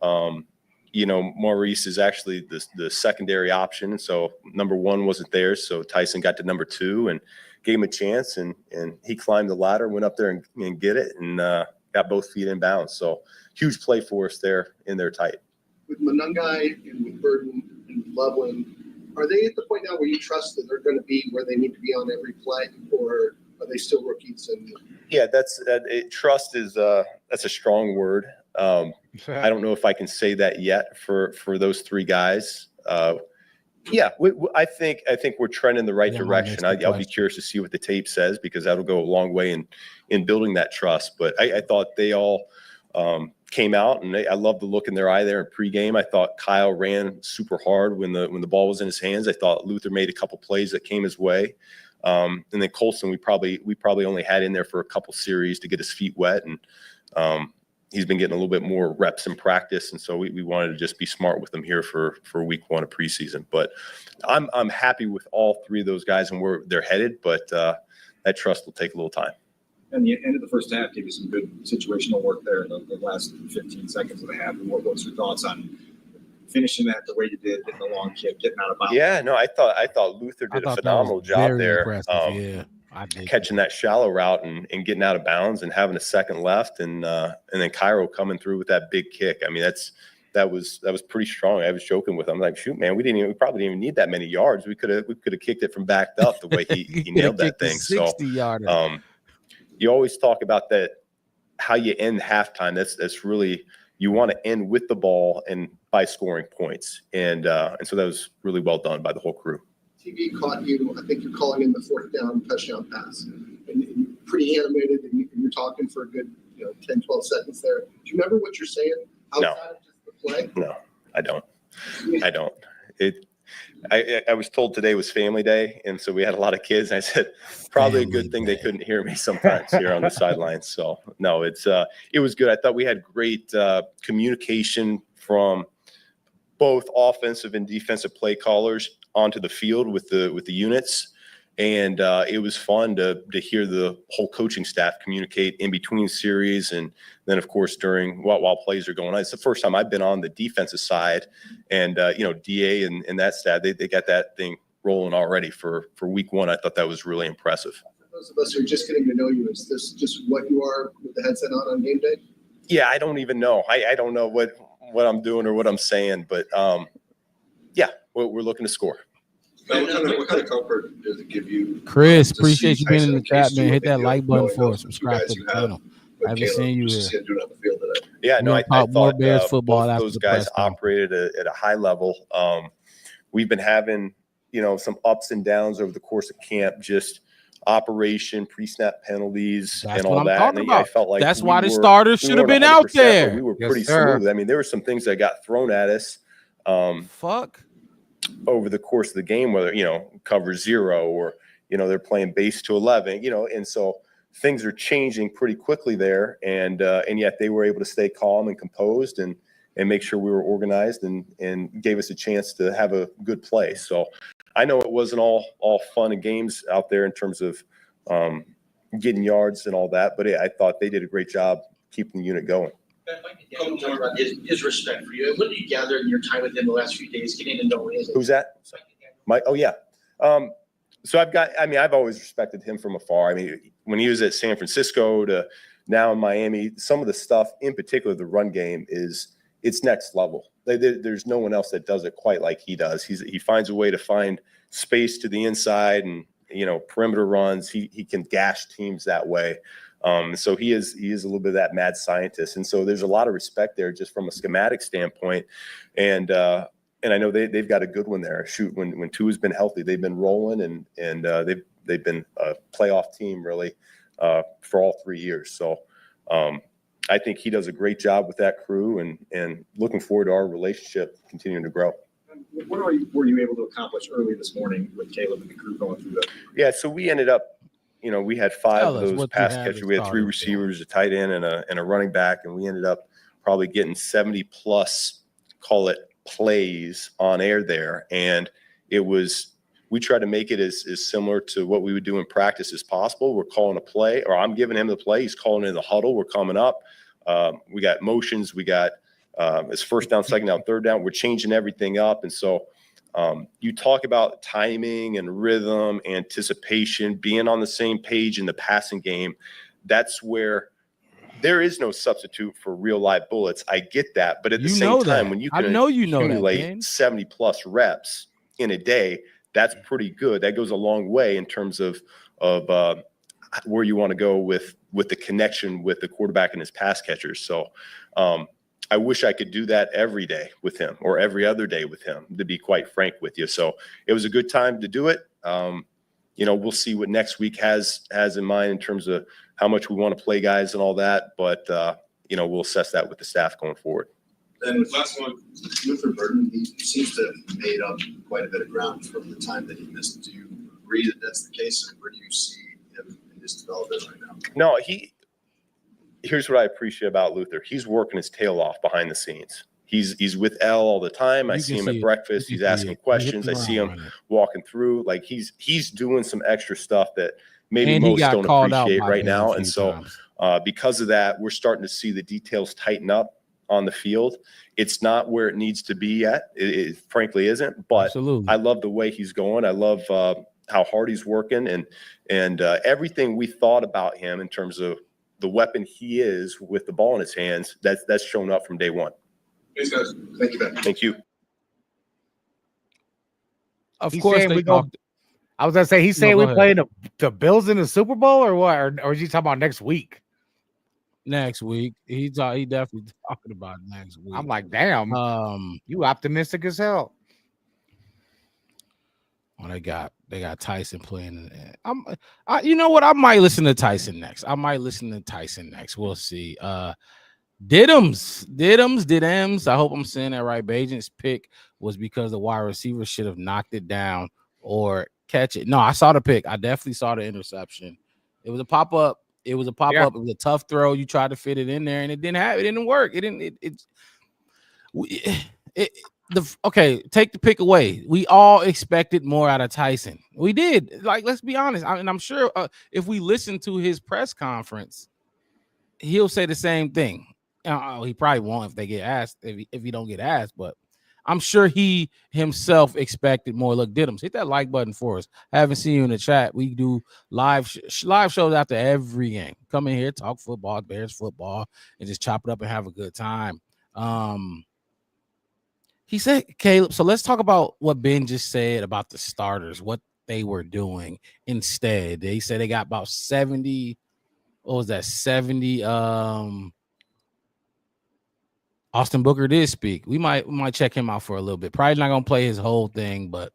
Maurice is actually the secondary option. And so number 1 wasn't there. So Tyson got to number 2 and gave him a chance. And he climbed the ladder, went up there and get it, and got both feet in bounds. So huge play for us there in their tight. With Monungai and with Burton and Loveland, are they at the point now where you trust that they're going to be where they need to be on every play, or are they still rookies? Yeah, trust is that's a strong word. I don't know if I can say that yet for those 3 guys. I think we're trending the right direction. I'll be curious to see what the tape says, because that'll go a long way in building that trust. But I thought they all came out, and I love the look in their eye there in pregame. I thought Kyle ran super hard when the ball was in his hands. I thought Luther made a couple plays that came his way, and then Colson we probably only had in there for a couple series to get his feet wet, and he's been getting a little bit more reps in practice, and so we wanted to just be smart with him here for week 1 of preseason. But I'm happy with all 3 of those guys and where they're headed, but that trust will take a little time. And the end of the first half gave you some good situational work there in the last 15 seconds of the half. And what's your thoughts on finishing that the way you did, getting the long kick, getting out of bounds? Yeah, no, I thought Luther did a phenomenal job there. Catching that shallow route and getting out of bounds and having a second left, and then Cairo coming through with that big kick. I mean, that was pretty strong. I was joking with him, like, shoot, man, we probably didn't even need that many yards. We could have kicked it from backed up the way he nailed that thing. 60-yarder. You always talk about that, how you end halftime. That's really, you want to end with the ball and by scoring points. And so that was really well done by the whole crew. TV caught you, I think you're calling in the 4th down touchdown pass. And pretty animated, and you're talking for a good 10, 12 seconds there. Do you remember what you're saying outside of just the play? No, I don't. I was told today was family day, and so we had a lot of kids. And I said, probably a good thing they couldn't hear me sometimes here on the sidelines. So no, it was good. I thought we had great communication from both offensive and defensive play callers onto the field with the units. And it was fun to hear the whole coaching staff communicate in between series, and then of course during while plays are going on. It's the first time I've been on the defensive side, and DA and that staff, they got that thing rolling already for week 1. I thought that was really impressive. For those of us who are just getting to know you, is this just what you are with the headset on game day? Yeah, I don't even know. I don't know what I'm doing or what I'm saying, but yeah, we're looking to score. What kind of comfort does it give you? Chris, appreciate you being in the chat, man. Hit that like button for us. Subscribe to the channel. I haven't seen you here. Yeah, no, I thought more Bears football both those guys operated at a high level. We've been having, some ups and downs over the course of camp, just operation, pre-snap penalties, and all that. And I felt like that's why the starters should have been out there. We were pretty smooth. I mean, there were some things that got thrown at us. Over the course of the game, whether cover 0 or they're playing base to 11, and so things are changing pretty quickly there, and yet they were able to stay calm and composed and make sure we were organized and gave us a chance to have a good play. So I know it wasn't all fun and games out there in terms of getting yards and all that, but I thought they did a great job keeping the unit going. Coach, talk about his respect for you. What did you gather in your time with him the last few days, getting to know him? Who's that? Mike? Oh, yeah. So I've always respected him from afar. I mean, when he was at San Francisco to now in Miami, some of the stuff, in particular, the run game it's next level. There's no one else that does it quite like he does. He finds a way to find space to the inside and, perimeter runs. He can gash teams that way. So he is a little bit of that mad scientist. And so there's a lot of respect there just from a schematic standpoint. And I know they've got a good one there. Shoot, when Tua's been healthy, they've been rolling and they've been a playoff team really for all 3 years. So I think he does a great job with that crew and looking forward to our relationship continuing to grow. What were you able to accomplish early this morning with Caleb and the crew going through that? Yeah, so we ended up, we had 5 of those pass catchers. We had 3 receivers, a tight end, and a running back, and we ended up probably getting 70 plus, call it, plays on air there. And we try to make it as similar to what we would do in practice as possible. We're calling a play, or I'm giving him the play. He's calling in the huddle. We're coming up. We got motions. We got it's first down, second down, third down. We're changing everything up. And so you talk about timing and rhythm, anticipation, being on the same page in the passing game. That's where there is no substitute for real live bullets. I get that. But at the same time, when you can accumulate 70 plus reps in a day, that's pretty good. That goes a long way in terms of where you want to go with the connection with the quarterback and his pass catchers. So I wish I could do that every day with him or every other day with him, to be quite frank with you. So it was a good time to do it. We'll see what next week has in mind in terms of how much we want to play guys and all that. But, we'll assess that with the staff going forward. And with last one, Luther Burden, he seems to have made up quite a bit of ground from the time that he missed. Do you agree that that's the case? And where do you see him in his development right now? No, here's what I appreciate about Luther. He's working his tail off behind the scenes. He's with Elle all the time. I see him at breakfast. He's asking questions. I see him walking through. Like he's doing some extra stuff that maybe most don't appreciate right now. And so because of that, we're starting to see the details tighten up on the field. It's not where it needs to be yet. It frankly isn't. But absolutely. I love the way he's going. I love how hard he's working and everything we thought about him in terms of the weapon he is with the ball in his hands. That's shown up from day one. Thanks, guys. Thank you, Ben. Thank you. Of course, we go. I was gonna say he's saying we play the Bills in the Super Bowl or what? Or is he talking about next week? Next week, he definitely talking about next week. I'm like, damn, you optimistic as hell. Oh, they got Tyson playing. You know what? I might listen to Tyson next. We'll see. Diddums. I hope I'm saying that right. Bajent's pick was because the wide receiver should have knocked it down or catch it. No, I saw the pick. I definitely saw the interception. It was a pop up. It was a tough throw. You tried to fit it in there, and it didn't work. Okay, take the pick away. We all expected more out of Tyson. We did. Like, let's be honest. And I'm sure if we listen to his press conference, he'll say the same thing. He probably won't if they get asked, if he don't get asked, but I'm sure he himself expected more. Look, Diddums, hit that like button for us. I haven't seen you in the chat. We do live shows after every game. Come in here, talk football, Bears football, and just chop it up and have a good time. He said, Caleb, so let's talk about what Ben just said about the starters, what they were doing instead. They said they got about 70. What was that? 70. Austin Booker did speak. We might check him out for a little bit. Probably not gonna play his whole thing, but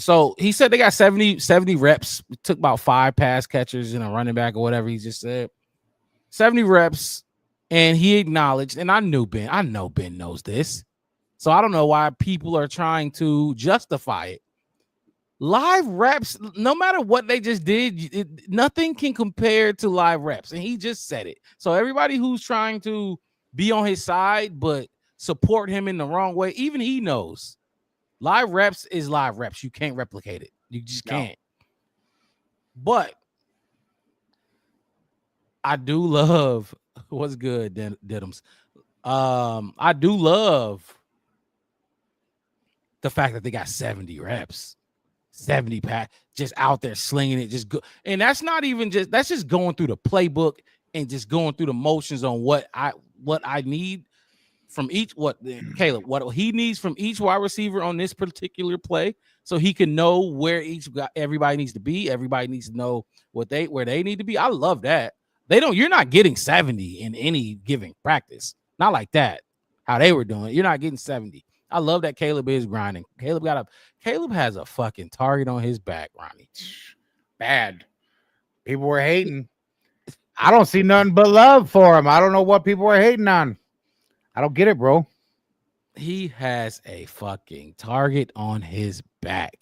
so he said they got 70 reps. We took about 5 pass catchers and a running back or whatever he just said. 70 reps, and he acknowledged, and I know Ben knows this. So I don't know why people are trying to justify it. live reps, no matter what they just did, nothing can compare to live reps. And he just said it. So everybody who's trying to be on his side, but support him in the wrong way, even he knows live reps is live reps. You can't replicate it. You just can't. But I do love what's good, Diddums. I do love the fact that they got 70 reps. 70 pack just out there slinging it, just go. And that's not even that's just going through the playbook and just going through the motions on what I need from each what he needs from each wide receiver on this particular play, so he can know where everybody needs to be. Everybody needs to know where they need to be. I love that. You're not getting 70 in any given practice. Not like that. How they were doing. You're not getting 70. I love that Caleb is grinding. Caleb has a fucking target on his back, Ronnie. Bad. People were hating. I don't see nothing but love for him. I don't know what people were hating on. I don't get it, bro. He has a fucking target on his back.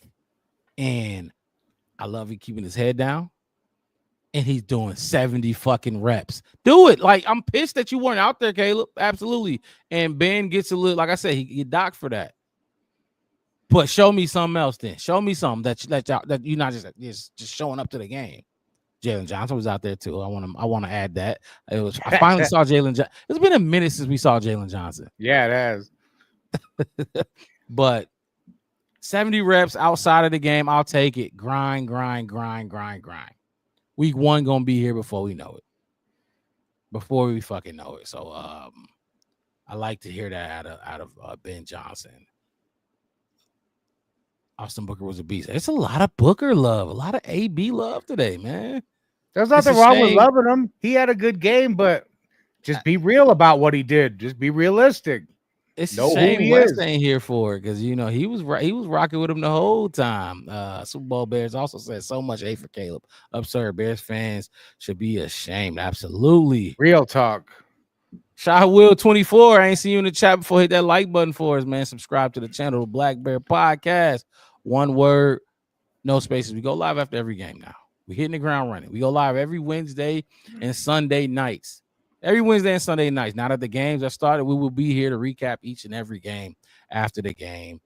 And I love him keeping his head down. And he's doing 70 fucking reps. Do it. Like, I'm pissed that you weren't out there, Caleb. Absolutely. And Ben gets a little, like I said, he docked for that. But show me something else then. Show me something that you're not just showing up to the game. Jalen Johnson was out there too. I want to add that. I finally saw Jalen Johnson. It's been a minute since we saw Jalen Johnson. Yeah, it has. But 70 reps outside of the game, I'll take it. Grind. Week 1 gonna be here before we know it. Before we fucking know it. So I like to hear that out of Ben Johnson. Austin Booker was a beast. It's a lot of Booker love, a lot of AB love today, man. There's nothing wrong with loving him. He had a good game, but just be real about what he did. Just be realistic. It's a shame West ain't here for it, because he was rocking with him the whole time. Super Bowl Bears also said so much hate for Caleb. Absurd. Bears fans should be ashamed. Absolutely. Real talk. Shy Will 24. I ain't seen you in the chat before. Hit that like button for us, man. Subscribe to the channel, the Black Bear Podcast. One word, no spaces. We go live after every game now. We're hitting the ground running. We go live every Wednesday and Sunday nights. Every Wednesday and Sunday nights. Now that the games are started, we will be here to recap each and every game after the game,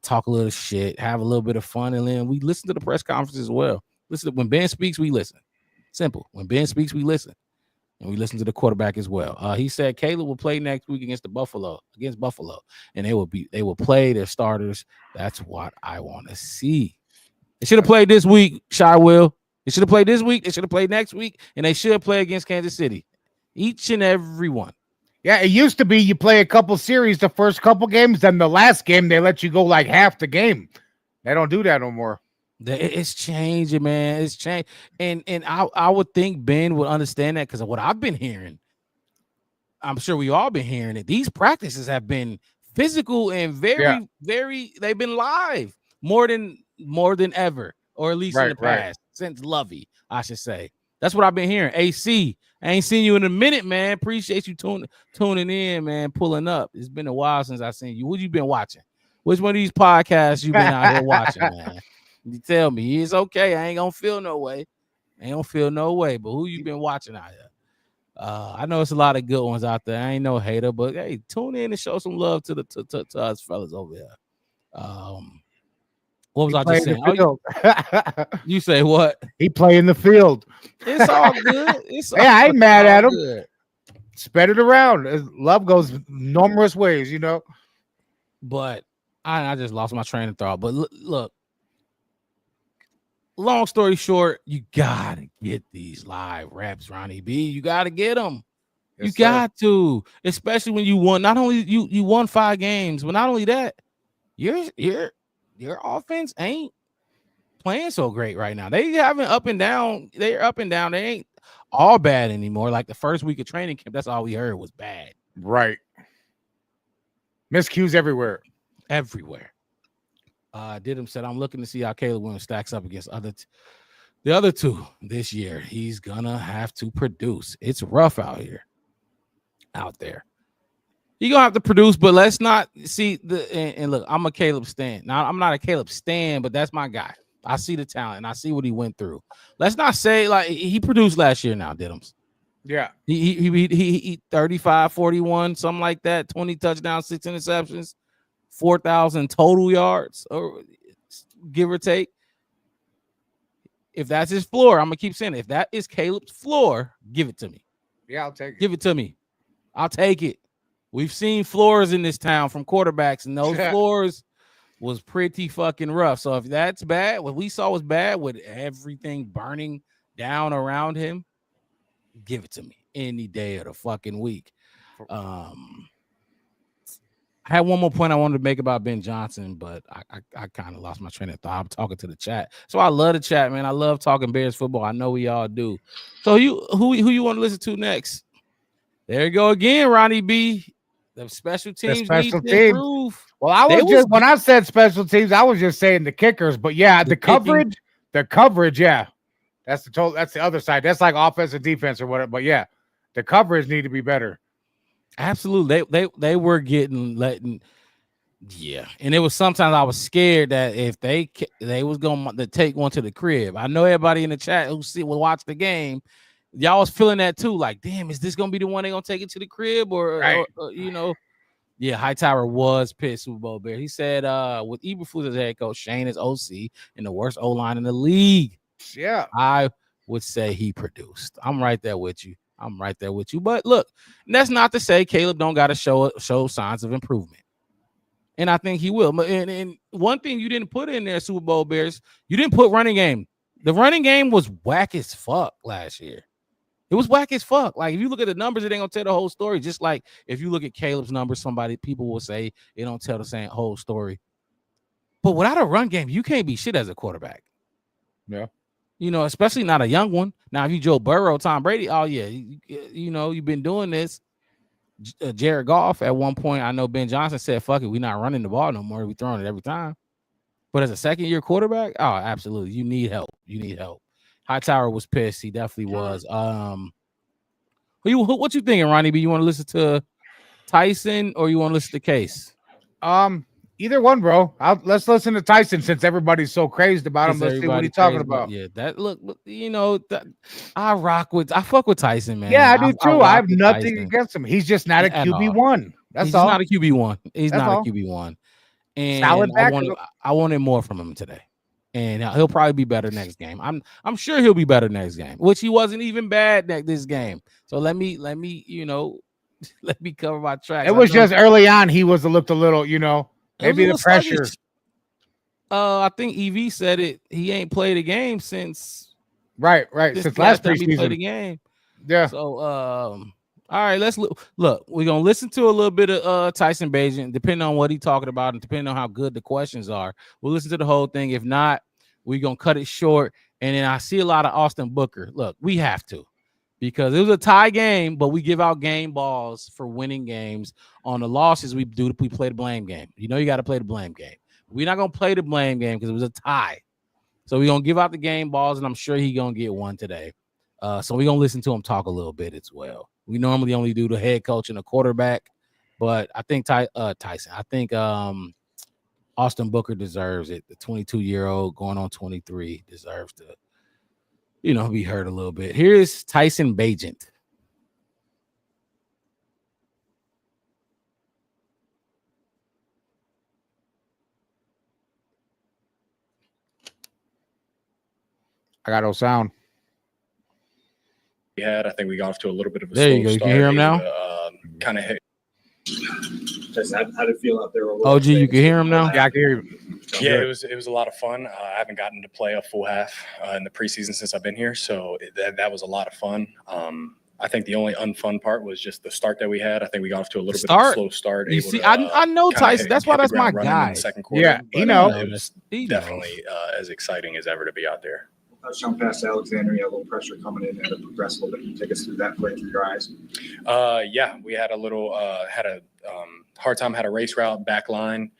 talk a little shit, have a little bit of fun, and then we listen to the press conference as well. When Ben speaks, we listen. Simple. When Ben speaks, we listen. And we listen to the quarterback as well. He said Caleb will play next week against Buffalo, and they will play their starters. That's what I want to see. They should have played this week, Shy Will. They should have played this week. They should have played next week, and they should play against Kansas City. Each and every one. Yeah, it used to be you play a couple series the first couple games, then the last game they let you go like half the game. They don't do that no more. It's changing, man. It's changed. And I would think Ben would understand that, because of what I've been hearing. I'm sure we all been hearing it. These practices have been physical and very they've been live more than ever, or at least in the past, since Lovey, I should say. That's what I've been hearing. AC, I ain't seen you in a minute, man. Appreciate you tuning in, man, pulling up. It's been a while since I've seen you. What you been watching? Which one of these podcasts you been out here watching, man? You tell me. It's okay. I ain't gonna feel no way. But who you been watching out here? I know it's a lot of good ones out there. I ain't no hater, but hey, tune in and show some love to us fellas over here. What was I just saying? You say what? He play in the field. It's all good. I ain't mad at him. Good. Spread it around. Love goes numerous ways, But I just lost my train of thought. But look. Long story short, you gotta get these live reps, Ronnie B. You gotta get them. Yes, you got to, especially when you won. Not only you won 5 games, but not only that, your offense ain't playing so great right now. They having up and down. They're up and down. They ain't all bad anymore. Like the first week of training camp, that's all we heard was bad. Right. Miscues everywhere. Didham said, I'm looking to see how Caleb Williams stacks up against the other two this year. He's gonna have to produce. It's rough out there. He's gonna have to produce, but let's not see and look, I'm a Caleb stan. Now, I'm not a Caleb stan, but that's my guy. I see the talent, and I see what he went through. Let's not say like he produced last year now, Diddums. Yeah. He 35, 41, something like that, 20 touchdowns, 6 interceptions, 4,000 total yards, or give or take. If that's his floor, I'm gonna keep saying it. If that is Caleb's floor, give it to me. Yeah, I'll take it. Give it to me. I'll take it. We've seen floors in this town from quarterbacks, and those floors was pretty fucking rough. So if that's bad, what we saw was bad with everything burning down around him, give it to me any day of the fucking week. I had one more point I wanted to make about Ben Johnson, but I kind of lost my train of thought. I'm talking to the chat. So I love the chat, man. I love talking Bears football. I know we all do. So who you want to listen to next? There you go again, Ronnie B. The special teams need to improve. Well, when I said special teams, I was just saying the kickers, but yeah, the coverage, yeah. That's the other side. That's like offense and defense or whatever. But yeah, the coverage need to be better. Absolutely. They were letting. Yeah. And it was sometimes I was scared that if they was going to take one to the crib. I know everybody in the chat who will watch the game. Y'all was feeling that too, like, damn, is this gonna be the one they gonna take it to the crib, or you know? Yeah, Hightower was pissed Super Bowl Bear. He said, with Eberflus as head coach, Shane is OC and the worst O-line in the league. Yeah, I would say he produced. I'm right there with you. But look, that's not to say Caleb don't got to show signs of improvement, and I think he will. And one thing you didn't put in there, Super Bowl Bears, you didn't put running game. The running game was whack as fuck last year. It was whack as fuck. Like, if you look at the numbers, it ain't gonna tell the whole story. Just like if you look at Caleb's numbers, people will say it don't tell the whole story. But without a run game, you can't be shit as a quarterback. Yeah. You know, especially not a young one. Now, if you Joe Burrow, Tom Brady, oh yeah, you know, you've been doing this. Jared Goff, at one point, I know Ben Johnson said, fuck it, we're not running the ball no more. We're throwing it every time. But as a second-year quarterback, oh, absolutely. You need help. Hightower was pissed. He definitely was. What you thinking, Ronnie B? You want to listen to Tyson or you want to listen to Case? Either one, bro. Let's listen to Tyson since everybody's so crazed about him. Let's see what he's talking about. Yeah, you know, I fuck with Tyson, man. Yeah, I do too. I have nothing against him. He's just not a QB1. He's not a QB1. He's not a QB1. And I wanted more from him today. And he'll probably be better next game. I'm sure he'll be better next game, which he wasn't even bad this game. So let me you know, let me cover my tracks. It was just early on he looked a little, you know, maybe the pressure. Sluggish. I think EV said it. He ain't played a game since since last time preseason. he played a game. Yeah. So all right, let's look. We're gonna listen to a little bit of Tyson Bagent, depending on what he's talking about and depending on how good the questions are. We'll listen to the whole thing. If not, we're gonna cut it short. And then I see a lot of Austin Booker. Look, we have to, because it was a tie game, but we give out game balls for winning games. On the losses, we play the blame game. You know, you got to play the blame game. We're not gonna play the blame game because it was a tie. So we're gonna give out the game balls, and I'm sure he's gonna get one today. So we're gonna listen to him talk a little bit as well. We normally only do the head coach and the quarterback, but I think Tyson. I think Austin Booker deserves it. The 22-year-old going on 23 deserves to, you know, be heard a little bit. Here's Tyson Bagent. I got no sound. I think we got off to a little bit of a there slow you go. You start. can hear him now? Kind of hit. How did it feel out there? OG, you can hear him now? Yeah, I can hear you. Yeah, it was a lot of fun. I haven't gotten to play a full half in the preseason since I've been here, so that was a lot of fun. I think the only unfun part was just the start that we had. I think we got off to a little bit of a slow start. You see, I know Tyson. That's why that's my guy. In the second quarter, yeah, but, he knows. It was definitely as exciting as ever to be out there. Touchdown pass to Alexander, you had a little pressure coming in at a progressive. Can you take us through that play through your eyes? Yeah, we had a little hard time, had a race route back line.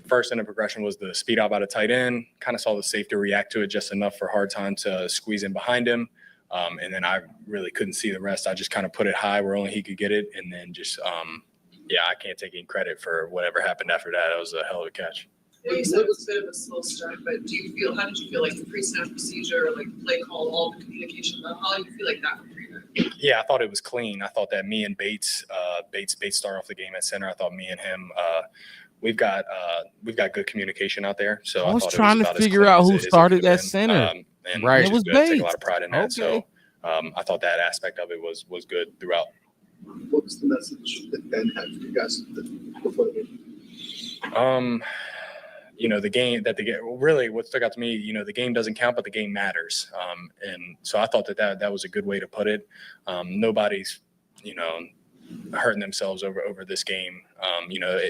First in the progression was the speed out by the tight end. Kind of saw the safety react to it just enough for hard time to squeeze in behind him. And then I really couldn't see the rest. I just kind of put it high where only he could get it. And then just, I can't take any credit for whatever happened after that. It was a hell of a catch. Yeah, you said it was a bit of a slow start, but how did you feel like the pre-snap procedure, like play call, all the communication, how did you feel like that for you? Yeah, I thought it was clean. I thought that me and Bates started off the game at center. I thought me and him, we've got good communication out there. So I was thought it trying to about as figure clean out as who it started could have at been. center. And Right. which It is was good. I take a lot Bates. of pride in that. Okay. So I thought that aspect of it was good throughout. What was the message that Ben had for you guys before the game? The game really what stuck out to me, the game doesn't count, but the game matters. And so I thought that was a good way to put it. Nobody's, hurting themselves over this game,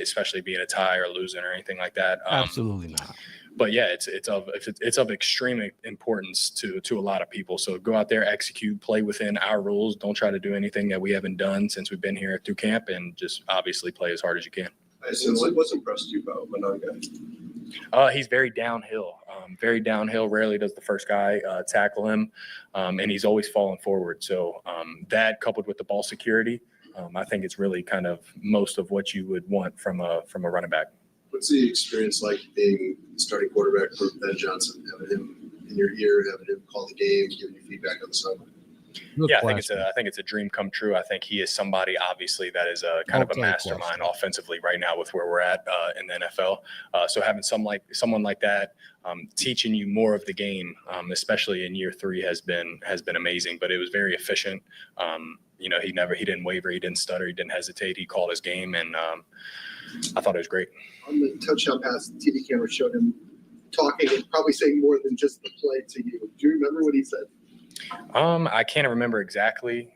especially being a tie or losing or anything like that. Absolutely not. But yeah, it's of extreme importance to a lot of people. So go out there, execute, play within our rules. Don't try to do anything that we haven't done since we've been here through camp, and just obviously play as hard as you can. What's impressed you about Monogay? He's very downhill. Rarely does the first guy tackle him, and he's always falling forward. So that coupled with the ball security, I think it's really kind of most of what you would want from a running back. What's the experience like being starting quarterback for Ben Johnson, having him in your ear, having him call the game, giving you feedback on the sideline? Good I question. think it's a dream come true. I think he is somebody obviously that is a kind of a mastermind offensively right now with where we're at in the NFL. So having someone like that teaching you more of the game, especially in year 3, has been amazing. But it was very efficient. He didn't waver, he didn't stutter, he didn't hesitate. He called his game, and I thought it was great. On the touchdown pass, the TV camera showed him talking and probably saying more than just the play to you. Do you remember what he said? I can't remember exactly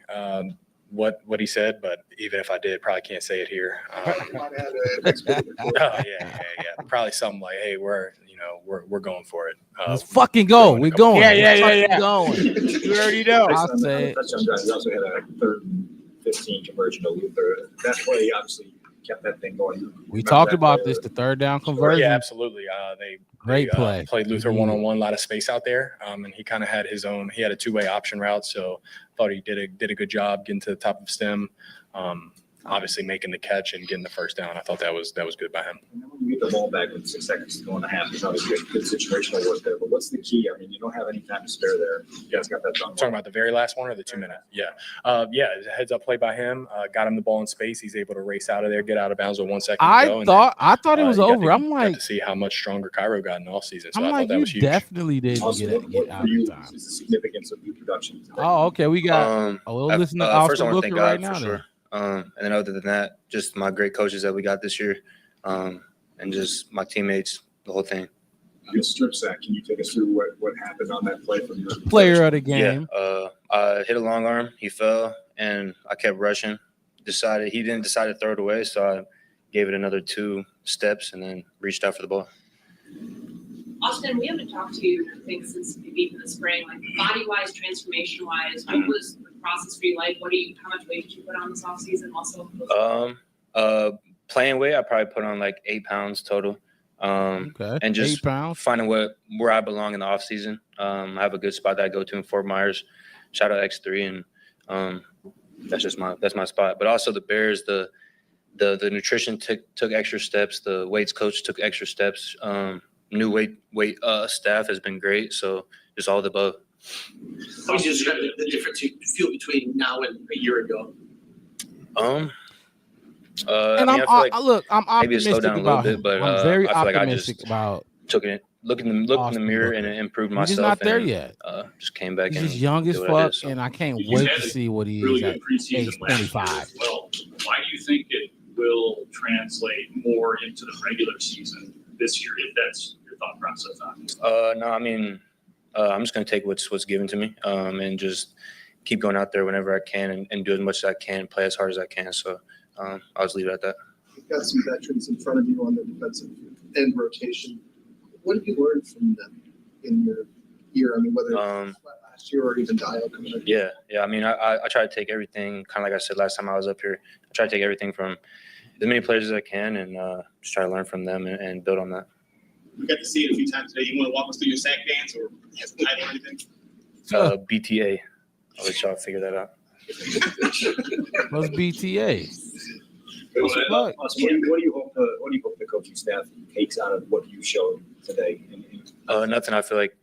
what he said, but even if I did, probably can't say it here. Probably something like, "Hey, we're going for it. Let's fucking go. We're going. Yeah. Going. You already know. I'll say it. Touchdown drive. He also had a 3rd and 15 conversion to Luther. That play obviously kept that thing going. We talked about this, the 3rd down conversion. Yeah, absolutely. They played Luther one-on-one, a lot of space out there, and he kind of had his own. He had a 2-way option route, so thought he did a good job getting to the top of stem. Obviously making the catch and getting the first down. I thought that was good by him. And then when you get the ball back with 6 seconds to go in the half, there's obviously good situational work there. But what's the key? I mean, you don't have any time to spare there. You guys got that done. Talking about the very last one or the 2-minute? Yeah. Heads up play by him. Got him the ball in space. He's able to race out of there, get out of bounds with 1 second to go. I thought it was over. I'm like, to see how much stronger Cairo got in the offseason. So I'm I like, thought that was huge. Definitely didn't get out of time. Is the significance of new production? Oh, okay. We got we'll listen to first I Oscar want to Booker thank right God now. for sure. And then other than that, just my great coaches that we got this year, and just my teammates, the whole thing. Your strip sack, can you take us through what happened on that play from your Player of the game? Yeah, I hit a long arm, he fell, and I kept rushing. He didn't decide to throw it away, so I gave it another 2 steps and then reached out for the ball. Austin, we haven't talked to you, I think, since maybe even the spring, like body-wise, transformation-wise. What was the process for you like? How much weight did you put on this offseason also? Playing weight, I probably put on like 8 pounds total. And just finding where I belong in the offseason. I have a good spot that I go to in Fort Myers. Shout out X3, and that's my spot. But also the Bears, the nutrition took extra steps. The weights coach took extra steps. New weight staff has been great. So just all the above. How would you describe the difference you feel between now and a year ago? And I feel like I'm maybe it slowed optimistic down a little about bit, him. but I'm very I feel like I optimistic just about looked in the mirror and improved myself. He's not there yet. Just came back. He's and just young as did what I fuck, did, so. and I can't wait to see what he is at age 25. Well, why do you think it will translate more into the regular season this year, if that's your thought process on it? No, I mean, I'm just gonna take what's given to me, and just keep going out there whenever I can and do as much as I can, play as hard as I can. So I'll just leave it at that. You've got some veterans in front of you on the defensive end rotation. What have you learned from them in your year? I mean, whether it's last year or even Dio coming up. Yeah. I mean, I try to take everything, kind of like I said last time I was up here. I try to take everything from as many players as I can and just try to learn from them and build on that. We got to see it a few times today. You want to walk us through your sack dance or has a title or anything? BTA. I'll let y'all figure that out. What's BTA? What do you hope the coaching staff takes out of what you showed today? Nothing. I feel like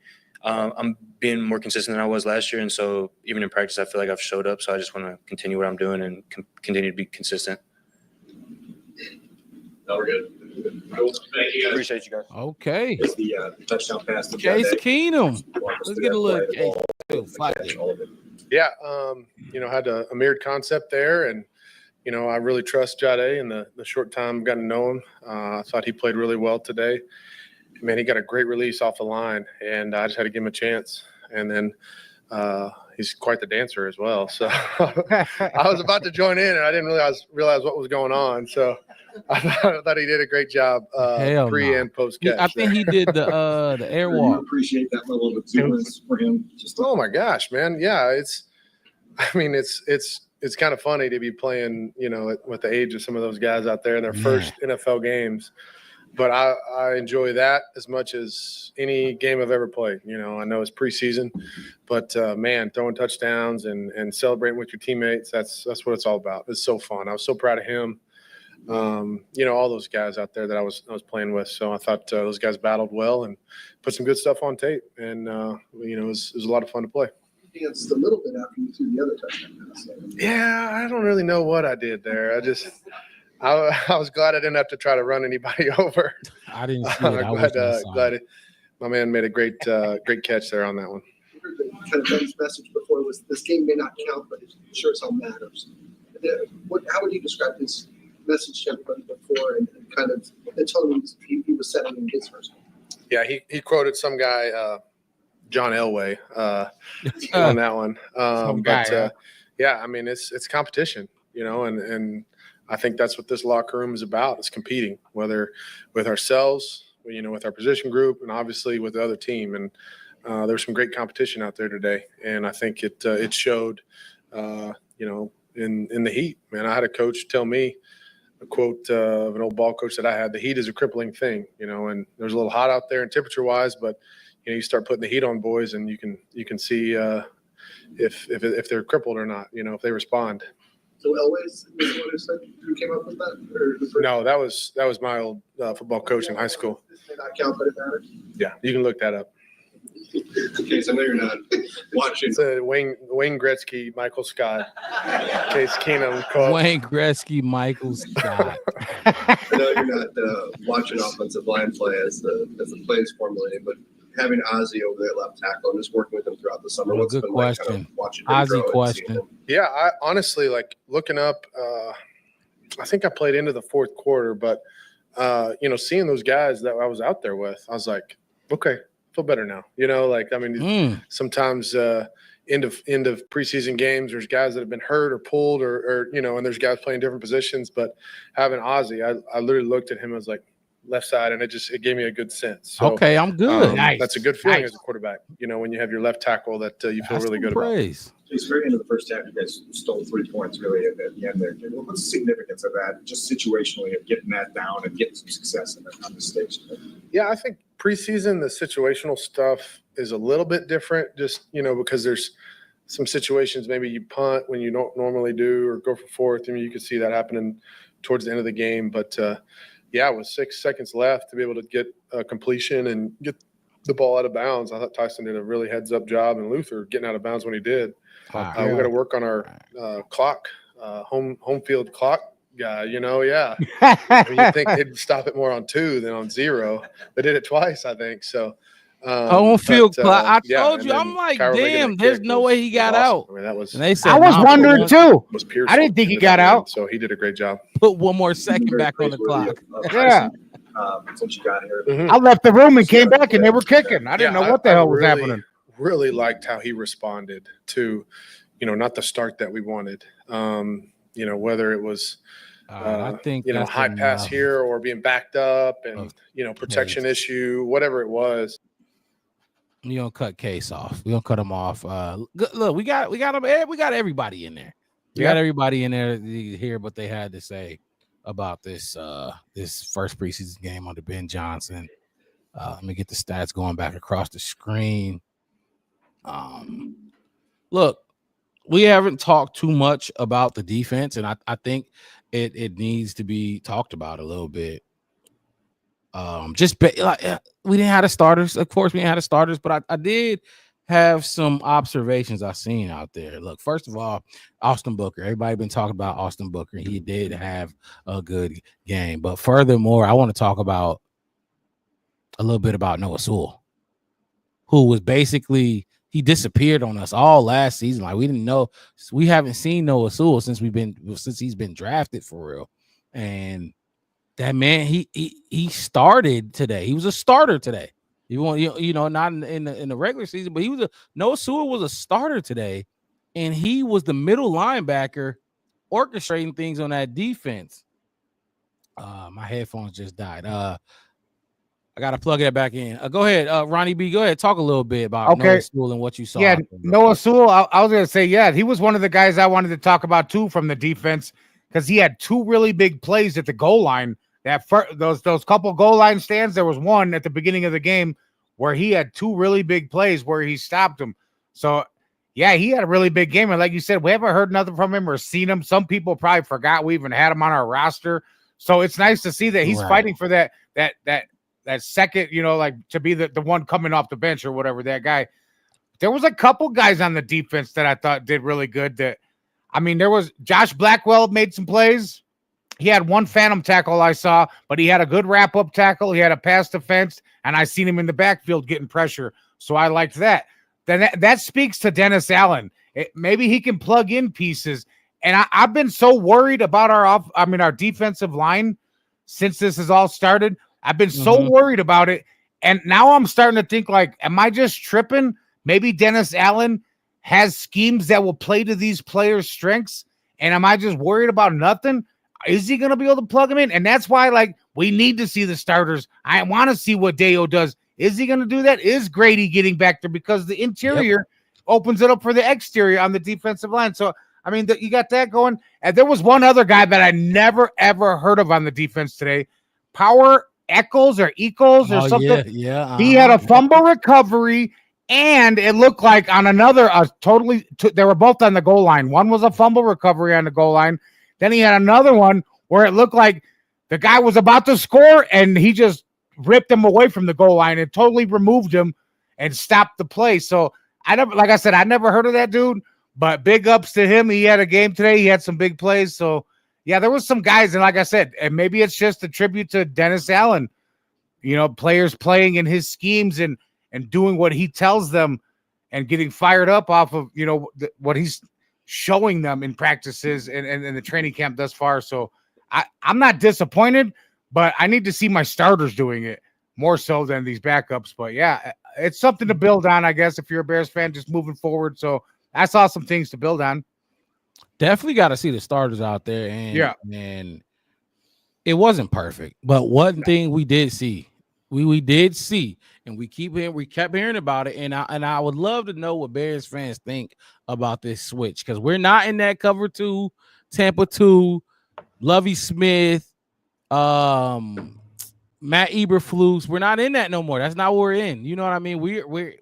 I'm being more consistent than I was last year, and so even in practice, I feel like I've showed up. So I just want to continue what I'm doing and continue to be consistent. No, we're good. Thank you guys. Appreciate you guys. Okay. It's the touchdown pass to Case Jade. Keenum. Let's get a look. Yeah, had a mirrored concept there, and I really trust Jade in the short time I've gotten to know him. I thought he played really well today. Man, he got a great release off the line, and I just had to give him a chance. And then he's quite the dancer as well. So I was about to join in, and I didn't realize what was going on. So I thought he did a great job pre and post catch. I think he did the airwalk. Appreciate that level of exuberance for him. Oh my gosh, man! Yeah, it's kind of funny to be playing, with the age of some of those guys out there in their first NFL games. But I enjoy that as much as any game I've ever played. I know it's preseason, but man, throwing touchdowns and celebrating with your teammates, that's what it's all about. It's so fun. I was so proud of him. All those guys out there that I was playing with. So I thought those guys battled well and put some good stuff on tape. And it was a lot of fun to play. You danced a little bit after you threw the other touchdown pass. Yeah, I don't really know what I did there. I was glad I didn't have to try to run anybody over. I didn't see it. Glad my man made a great catch there on that one. Kind of Ben's message before was this game may not count, but it sure as hell matters. How would you describe his message to everybody before and kind of the tone he was setting in his first game? Yeah, he quoted some guy, John Elway, on that one. It's competition, and I think that's what this locker room is about, is competing, whether with ourselves, with our position group, and obviously with the other team. And there was some great competition out there today, and I think it showed, in the heat. Man, I had a coach tell me a quote of an old ball coach that I had: the heat is a crippling thing, and there's a little hot out there and temperature-wise, but you start putting the heat on boys, and you can see if they're crippled or not, if they respond. So Elway was the one who said who came up with that? No, that was my old football coach in high school. This may not count, but it matters. Yeah, you can look that up. Okay, so I know you're not watching. It's Wayne Gretzky, Michael Scott, Case Keenum. Wayne Gretzky, Michael Scott. I know you're not watching offensive line play as the play is formulated, but having Ozzie over there left tackle and just working with him throughout the summer. Well, good question. Like kind of watching Ozzie question. Yeah, I honestly looking up. I think I played into the fourth quarter, but seeing those guys that I was out there with, I was like, okay, I feel better now. Sometimes end of preseason games, there's guys that have been hurt or pulled or and there's guys playing different positions. But having Ozzie, I literally looked at him. I was like, left side, and it gave me a good sense. So, okay, I'm good. Nice. That's a good feeling as a quarterback. When you have your left tackle that you feel really good about. It's very end of the first half. You guys stole 3 points really at the end there. What's the significance of that? Just situationally of getting that down and getting some success on the stage. Yeah, I think preseason the situational stuff is a little bit different. Just because there's some situations maybe you punt when you don't normally do or go for fourth. You could see that happening towards the end of the game, but. With 6 seconds left to be able to get a completion and get the ball out of bounds, I thought Tyson did a really heads-up job, and Luther getting out of bounds when he did. We got to work on our clock, home field clock guy. You think they'd stop it more on 2 than on 0. They did it twice, I think. So. Home field clock. I told you, I'm like, damn, there's no way he got out. I mean, that was. And they said, I was wondering too. I didn't think he got out. So he did a great job. Put one more second back on the clock. Yeah. Since you got here, I left the room and came back, and they were kicking. I didn't know what the hell was happening. Really liked how he responded to, not the start that we wanted. Whether it was. I think high pass here or being backed up and protection issue, whatever it was. You don't cut Case off. We don't cut him off. Look, we got him. We got everybody in there. We got everybody in there to hear what they had to say about this this first preseason game under Ben Johnson. Let me get the stats going back across the screen. Look, we haven't talked too much about the defense, and I think it needs to be talked about a little bit. We didn't have the starters. Of course, we didn't have the starters, but I did have some observations I seen out there. Look, first of all, Austin Booker. Everybody been talking about Austin Booker. He did have a good game, but furthermore, I want to talk about a little bit about Noah Sewell, who was basically he disappeared on us all last season. Like we didn't know, we haven't seen Noah Sewell since he's been drafted for real, and that man, he started today. He was a starter today. He won't, not in the regular season, but Noah Sewell was a starter today, and he was the middle linebacker orchestrating things on that defense. My headphones just died. I gotta plug that back in. Go ahead, Ronnie B. Go ahead, talk a little bit about Noah Sewell and what you saw. Yeah, Noah Sewell. I was gonna say, he was one of the guys I wanted to talk about too from the defense because he had two really big plays at the goal line. Those couple goal line stands, there was one at the beginning of the game where he had two really big plays where he stopped him. So, yeah, he had a really big game. And like you said, we haven't heard nothing from him or seen him. Some people probably forgot we even had him on our roster. So it's nice to see that he's fighting for that second, like to be the one coming off the bench or whatever, that guy. There was a couple guys on the defense that I thought did really good. There was Josh Blackwell made some plays. He had one phantom tackle I saw, but he had a good wrap-up tackle. He had a pass defense, and I seen him in the backfield getting pressure. So I liked that. Then that speaks to Dennis Allen. Maybe he can plug in pieces. And I've been so worried about our defensive line since this has all started. I've been so worried about it. And now I'm starting to think, like, am I just tripping? Maybe Dennis Allen has schemes that will play to these players' strengths. And am I just worried about nothing? Is he going to be able to plug them in? And that's why, like, we need to see the starters. I want to see what Deo does. Is he going to do that? Is Grady getting back there? Because the interior opens it up for the exterior on the defensive line. So, you got that going. And there was one other guy that I never, ever heard of on the defense today. Power Eccles or something. Yeah. He had a fumble recovery, and it looked like on another, they were both on the goal line. One was a fumble recovery on the goal line. Then he had another one where it looked like the guy was about to score, and he just ripped him away from the goal line and totally removed him and stopped the play. So I never heard of that dude, but big ups to him. He had a game today. He had some big plays. So yeah, there was some guys, and like I said, and maybe it's just a tribute to Dennis Allen, players playing in his schemes and doing what he tells them and getting fired up off of, what he's showing them in practices and the training camp thus far. So I'm not disappointed, but I need to see my starters doing it more so than these backups. But yeah, it's something to build on, I guess, if you're a Bears fan, just moving forward. So I saw some things to build on. Definitely got to see the starters out there. And it wasn't perfect, but one thing we did see, we did see, and we kept hearing about it. And I would love to know what Bears fans think about this switch, because we're not in that cover 2, Tampa 2, Lovie Smith, Matt Eberflus. We're not in that no more. That's not what we're in. You know what I mean?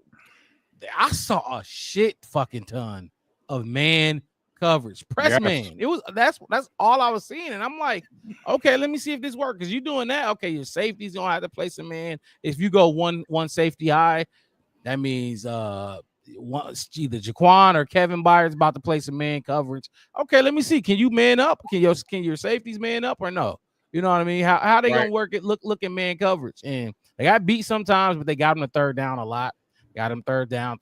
I saw a shit fucking ton of man coverage, press man. That's all I was seeing, and I'm like, okay, let me see if this works, because you're doing that. Okay, your safety's gonna have to play some man. If you go one safety high, that means either Jaquan or Kevin Byard's about to play some man coverage. Okay, let me see. Can you man up? Can your safeties man up or no? You know what I mean? How they gonna work it? Look at man coverage, and they got beat sometimes, but they got them to third down a lot. Got them third down,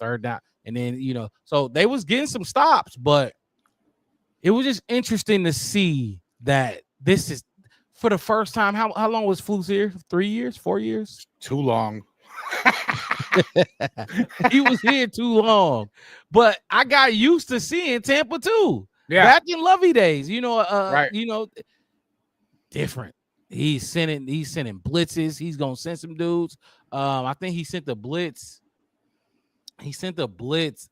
and then so they was getting some stops, but it was just interesting to see that this is for the first time. How long was Flus here? 3 years, 4 years? Too long. He was here too long, but I got used to seeing Tampa too. Yeah, back in Lovey days, different. He's sending blitzes. He's gonna send some dudes. I think he sent the blitz. He sent the blitz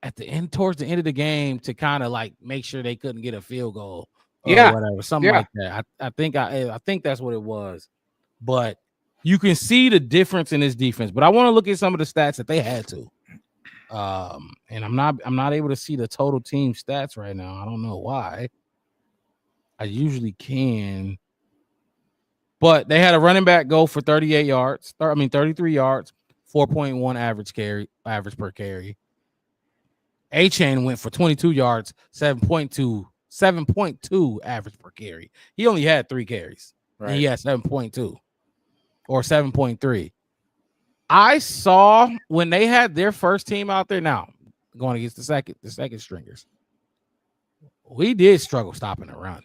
at the end, towards the end of the game, to kind of like make sure they couldn't get a field goal or whatever, something like that. I think that's what it was. But you can see the difference in this defense. But I want to look at some of the stats that they had to. And I'm not able to see the total team stats right now. I don't know why. I usually can. But they had a running back go for 38 yards. 33 yards, 4.1 average per carry. A-Chain went for 22 yards, 7.2 average per carry. He only had 3 carries. Right. And he had 7.2 or 7.3. I saw when they had their first team out there now going against the second stringers. We did struggle stopping the run.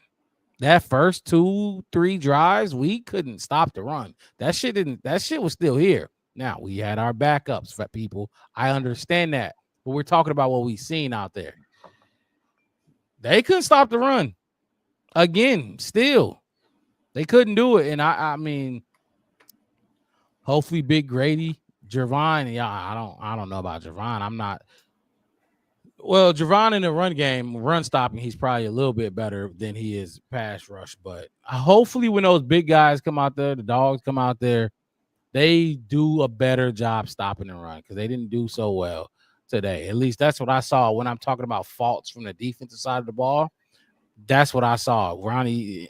That first 2-3 drives, we couldn't stop the run. That shit was still here. Now we had our backups for people. I understand that. But we're talking about what we've seen out there. They couldn't stop the run. Again, still. They couldn't do it. And I mean, hopefully Big Grady, Javon, yeah, I don't know about Javon. I'm not. Well, Javon in the run game, run stopping, he's probably a little bit better than he is pass rush. But hopefully when those big guys come out there, the dogs come out there, they do a better job stopping the run because they didn't do so well today. At least that's what I saw when I'm talking about faults from the defensive side of the ball. That's what I saw. Ronnie,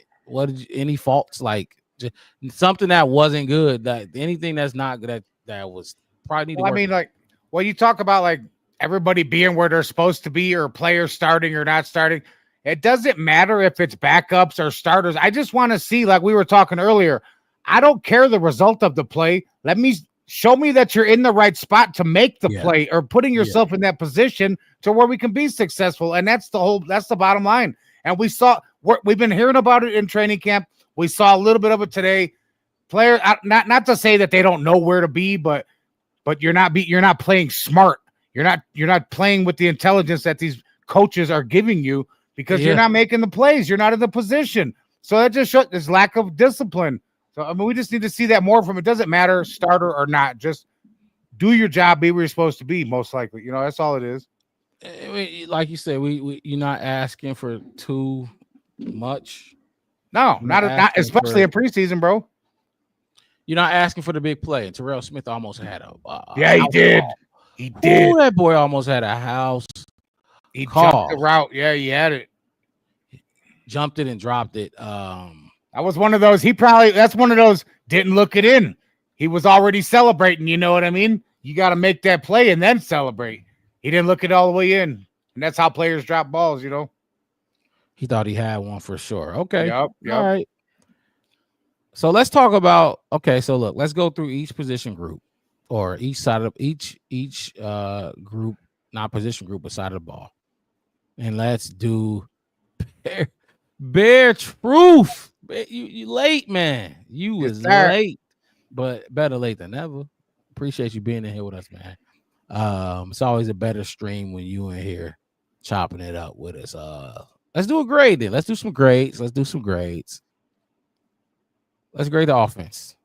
any faults? Like just something that wasn't good, that anything that's not good that was probably need to work. I mean, like when you talk about like everybody being where they're supposed to be or players starting or not starting, it doesn't matter if it's backups or starters. I just want to see, like we were talking earlier, I don't care the result of the play. Show me that you're in the right spot to make the play or putting yourself in that position to where we can be successful. And that's the bottom line. And we've been hearing about it in training camp. We saw a little bit of it today. Players, not to say that they don't know where to be, but you're not playing smart. You're not playing with the intelligence that these coaches are giving you because you're not making the plays. You're not in the position. So that just shows this lack of discipline. So, I mean, we just need to see that more from it. Doesn't matter, starter or not. Just do your job, be where you're supposed to be, most likely. You know, that's all it is. Like you said, you're not asking for too much. No, not especially in preseason, bro. You're not asking for the big play. And Terrell Smith almost had a he did. Ball. He did. Ooh, that boy almost had a house. He jumped the route. Yeah, he had it. Jumped it and dropped it. That was one of those. That's one of those didn't look it in. He was already celebrating. You know what I mean? You got to make that play and then celebrate. He didn't look it all the way in. And that's how players drop balls, you know? He thought he had one for sure. Okay. Yep. All right. So let's talk about, so look, let's go through each position group or each side of each group, not position group, but side of the ball. And let's do bare truth. You late, man. You was late, but better late than never. Appreciate you being in here with us, man. It's always a better stream when you in here chopping it up with us. Let's do a grade then. Let's do some grades. Let's grade the offense.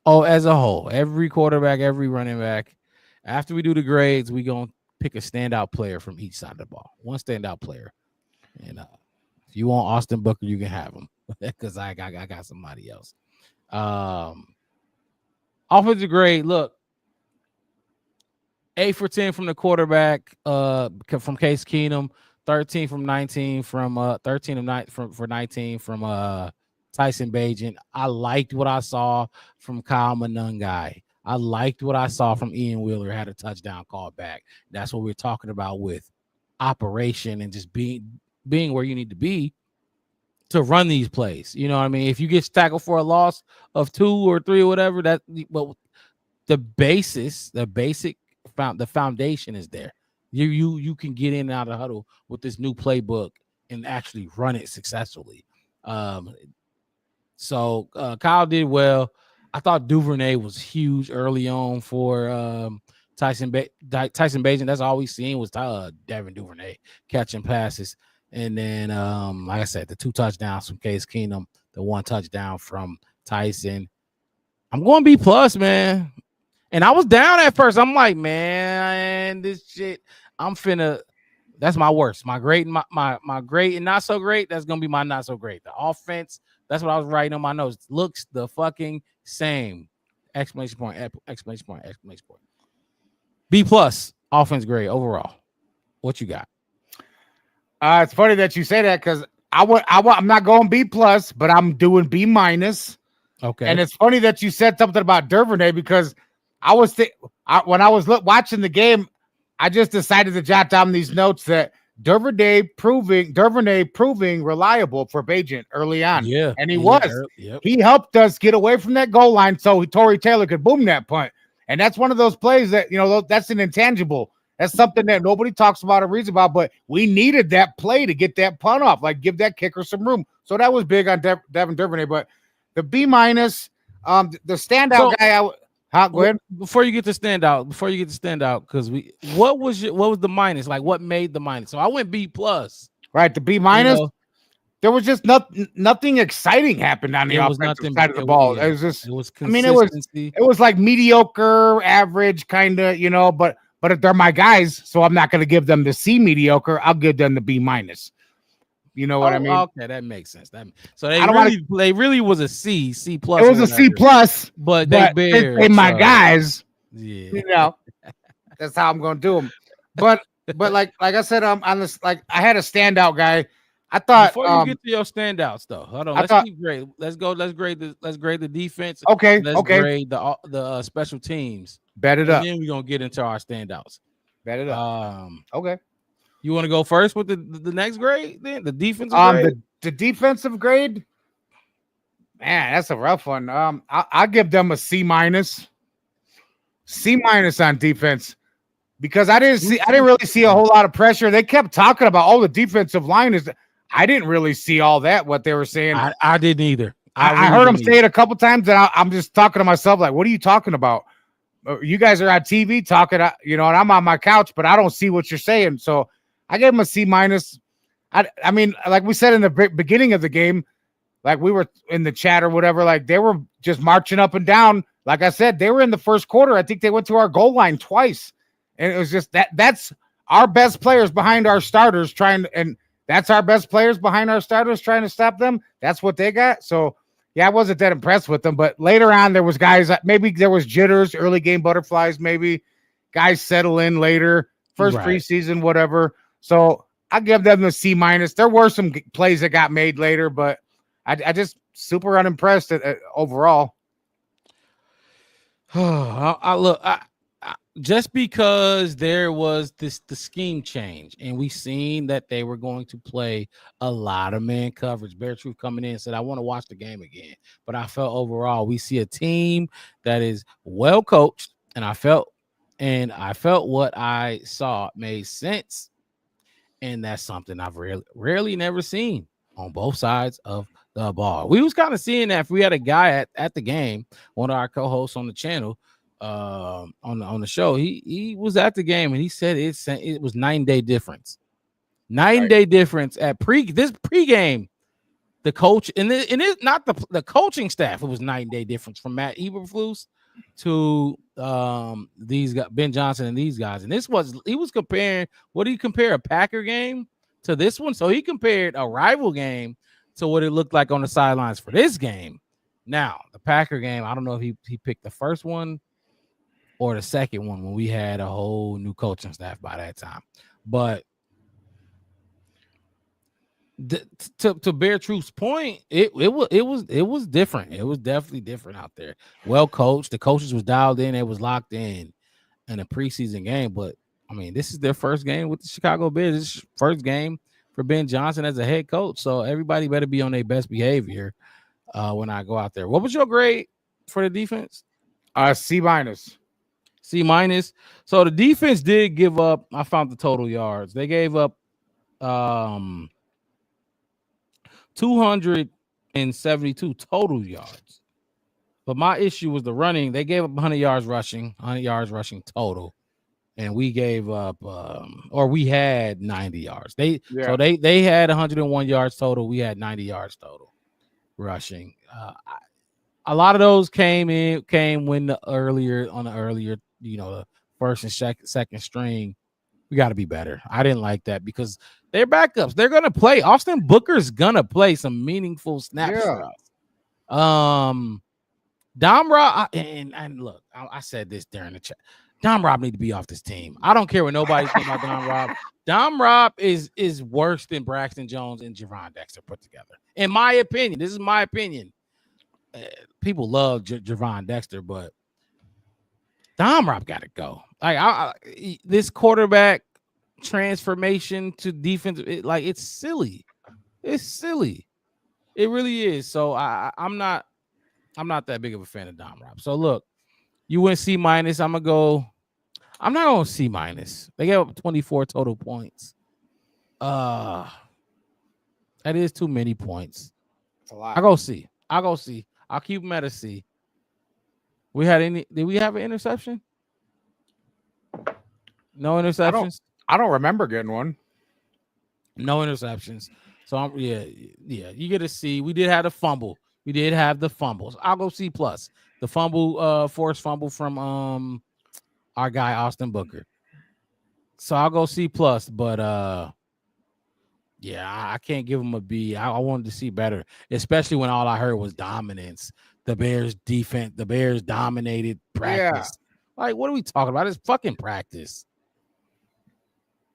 Oh, as a whole, every quarterback, every running back. After we do the grades, we gonna pick a standout player from each side of the ball. One standout player, and if you want Austin Booker, you can have him because I got somebody else. Offensive grade. Look, 8 for 10 from the quarterback. From Case Keenum. 13 from 19 from 13 of 9 for 19 from Tyson Bagent. I liked what I saw from Kyle Monangai. I liked what I saw from Ian Wheeler. Had a touchdown call back. That's what we're talking about with operation and just being where you need to be to run these plays. You know what I mean? If you get tackled for a loss of 2 or 3 or whatever, the foundation is there. You can get in and out of the huddle with this new playbook and actually run it successfully. So Kyle did well. I thought Duvernay was huge early on for Tyson Bagent. That's all we seen was Devin Duvernay catching passes. And then, like I said, the 2 touchdowns from Case Keenum, the 1 touchdown from Tyson. I'm going B+, man. And I was down at first. I'm like, man, this shit, that's my worst. My great and my great and not so great, that's going to be my not so great. The offense, that's what I was writing on my notes. Looks the fucking same. Exclamation point, exclamation point, exclamation point. B+, offense grade overall. What you got? It's funny that you say that because I'm not going B plus, but I'm doing B minus. Okay. And it's funny that you said something about Duvernay because when I was watching the game, I just decided to jot down these notes that Duvernay proving reliable for Bajent early on. Yeah. And he was. Yep. He helped us get away from that goal line so Torrey Taylor could boom that punt. And that's one of those plays that, that's an intangible. That's something that nobody talks about or reads about, but we needed that play to get that punt off, like give that kicker some room. So that was big on Devin Duvernay. But the B minus, the standout guy, go ahead. Before you get to standout, because what was the minus? Like, what made the minus? So I went B plus. Right, the B minus. There was just nothing exciting happened on the offensive side of the ball. It was just, it was like mediocre, average, kind of, but they're my guys, so I'm not going to give them the C mediocre. I'll give them the B minus. You know what I mean? Okay, that makes sense. So they really was a C plus. It was a C plus, but they my guys. Yeah, that's how I'm going to do them. But like I said, on this, like I had a standout guy. I thought before you get to your standouts though, hold on. Let's keep grade. Let's grade the defense. Okay. Let's grade the special teams. Bet it up. And then we're gonna get into our standouts. Bet it up. Okay. You want to go first with the next grade? Then the defensive grade. The defensive grade. Man, that's a rough one. I'll give them a C minus. C minus on defense. Because I didn't really see a whole lot of pressure. They kept talking about the defensive line is. I didn't really see all that, what they were saying. I didn't either. I heard them say it a couple times, and I'm just talking to myself like, what are you talking about? You guys are on TV talking, and I'm on my couch, but I don't see what you're saying. So I gave them a C minus. I mean, like we said in the beginning of the game, like we were in the chat or whatever, like they were just marching up and down. Like I said, they were in the first quarter. I think they went to our goal line twice. And it was just that's our best players behind our starters that's our best players behind our starters trying to stop them. That's what they got. So, yeah, I wasn't that impressed with them. But later on, there was guys, maybe there was jitters, early game butterflies, maybe guys settle in later, first preseason, whatever. So I give them a C minus. There were some plays that got made later, but I just super unimpressed overall. Just because there was the scheme change and we seen that they were going to play a lot of man coverage. Bear Truth coming in and said, I want to watch the game again. But I felt overall we see a team that is well coached, and I felt what I saw made sense. And that's something I've rarely never seen on both sides of the ball. We was kind of seeing that if we had a guy at the game, one of our co-hosts on the channel, on the show, he was at the game and he said it was 9-day difference. 9-day difference at pregame. The coach and it's not the coaching staff. It was 9-day difference from Matt Eberflus to these guys, Ben Johnson and these guys. And he was comparing. What do you compare a Packer game to this one? So he compared a rival game to what it looked like on the sidelines for this game. Now the Packer game, I don't know if he picked the first one or the second one when we had a whole new coaching staff by that time. But to Bear Truth's point, it was different. It was definitely different out there. Well coached. The coaches was dialed in. It was locked in a preseason game. But I mean, this is their first game with the Chicago Bears. This is first game for Ben Johnson as a head coach. So everybody better be on their best behavior when I go out there. What was your grade for the defense? C minus. C minus. So the defense did give up. I found the total yards. They gave up 272 total yards. But my issue was the running. They gave up 100 yards rushing total. And we gave up or we had 90 yards. So they had 101 yards total. We had 90 yards total rushing. A lot of those came when the earlier, the first and second string. We got to be better. I didn't like that because they're backups. They're gonna play. Austin Booker's gonna play some meaningful snaps for us. Damra, and look, I said this during the chat. Dom Rob need to be off this team. I don't care what nobody thinks about Dom Rob. Dom Rob is worse than Braxton Jones and Javon Dexter put together. In my opinion, this is my opinion. People love Javon Dexter, but Dom Rob got to go. Like this quarterback transformation to defense, it's silly. It's silly. It really is. So I'm not that big of a fan of Dom Rob. So look, you went C-. I'm not going C-. They gave up 24 total points. That is too many points. It's a lot. I'll go C. I'll keep them at a C. Did we have an interception? No interceptions? I don't remember getting one. No interceptions. So yeah, you get a C. We did have the fumble. We did have the fumbles. I'll go C+. The fumble, forced fumble from our guy Austin Booker. So I'll go C+, but yeah, I can't give him a B. I wanted to see better, especially when all I heard was dominance. The Bears defense, the Bears dominated practice. Yeah. Like, what are we talking about? It's fucking practice.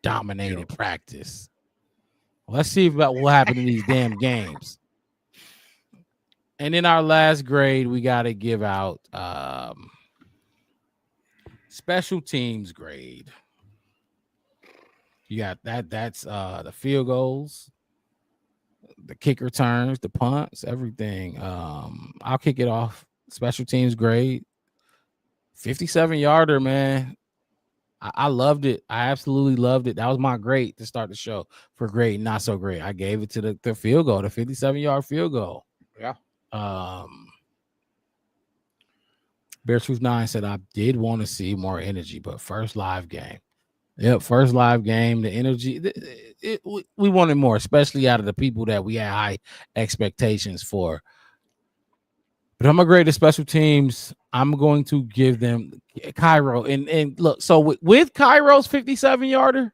Dominated practice. Let's see about what happened in these damn games. And in our last grade, we got to give out special teams grade. You got that's the field goals, the kick returns, the punts, everything. I'll kick it off. Special teams grade. 57-yarder, man. I loved it. I absolutely loved it. That was my grade to start the show. For great, not so great, I gave it to the field goal, the 57-yard field goal. Yeah. Bear Truth 9 said I did want to see more energy, but first live game. Yep, first live game. The energy, we wanted more, especially out of the people that we had high expectations for. But I'm going to grade the special teams. I'm going to give them Cairo. And look, so with Cairo's 57-yarder,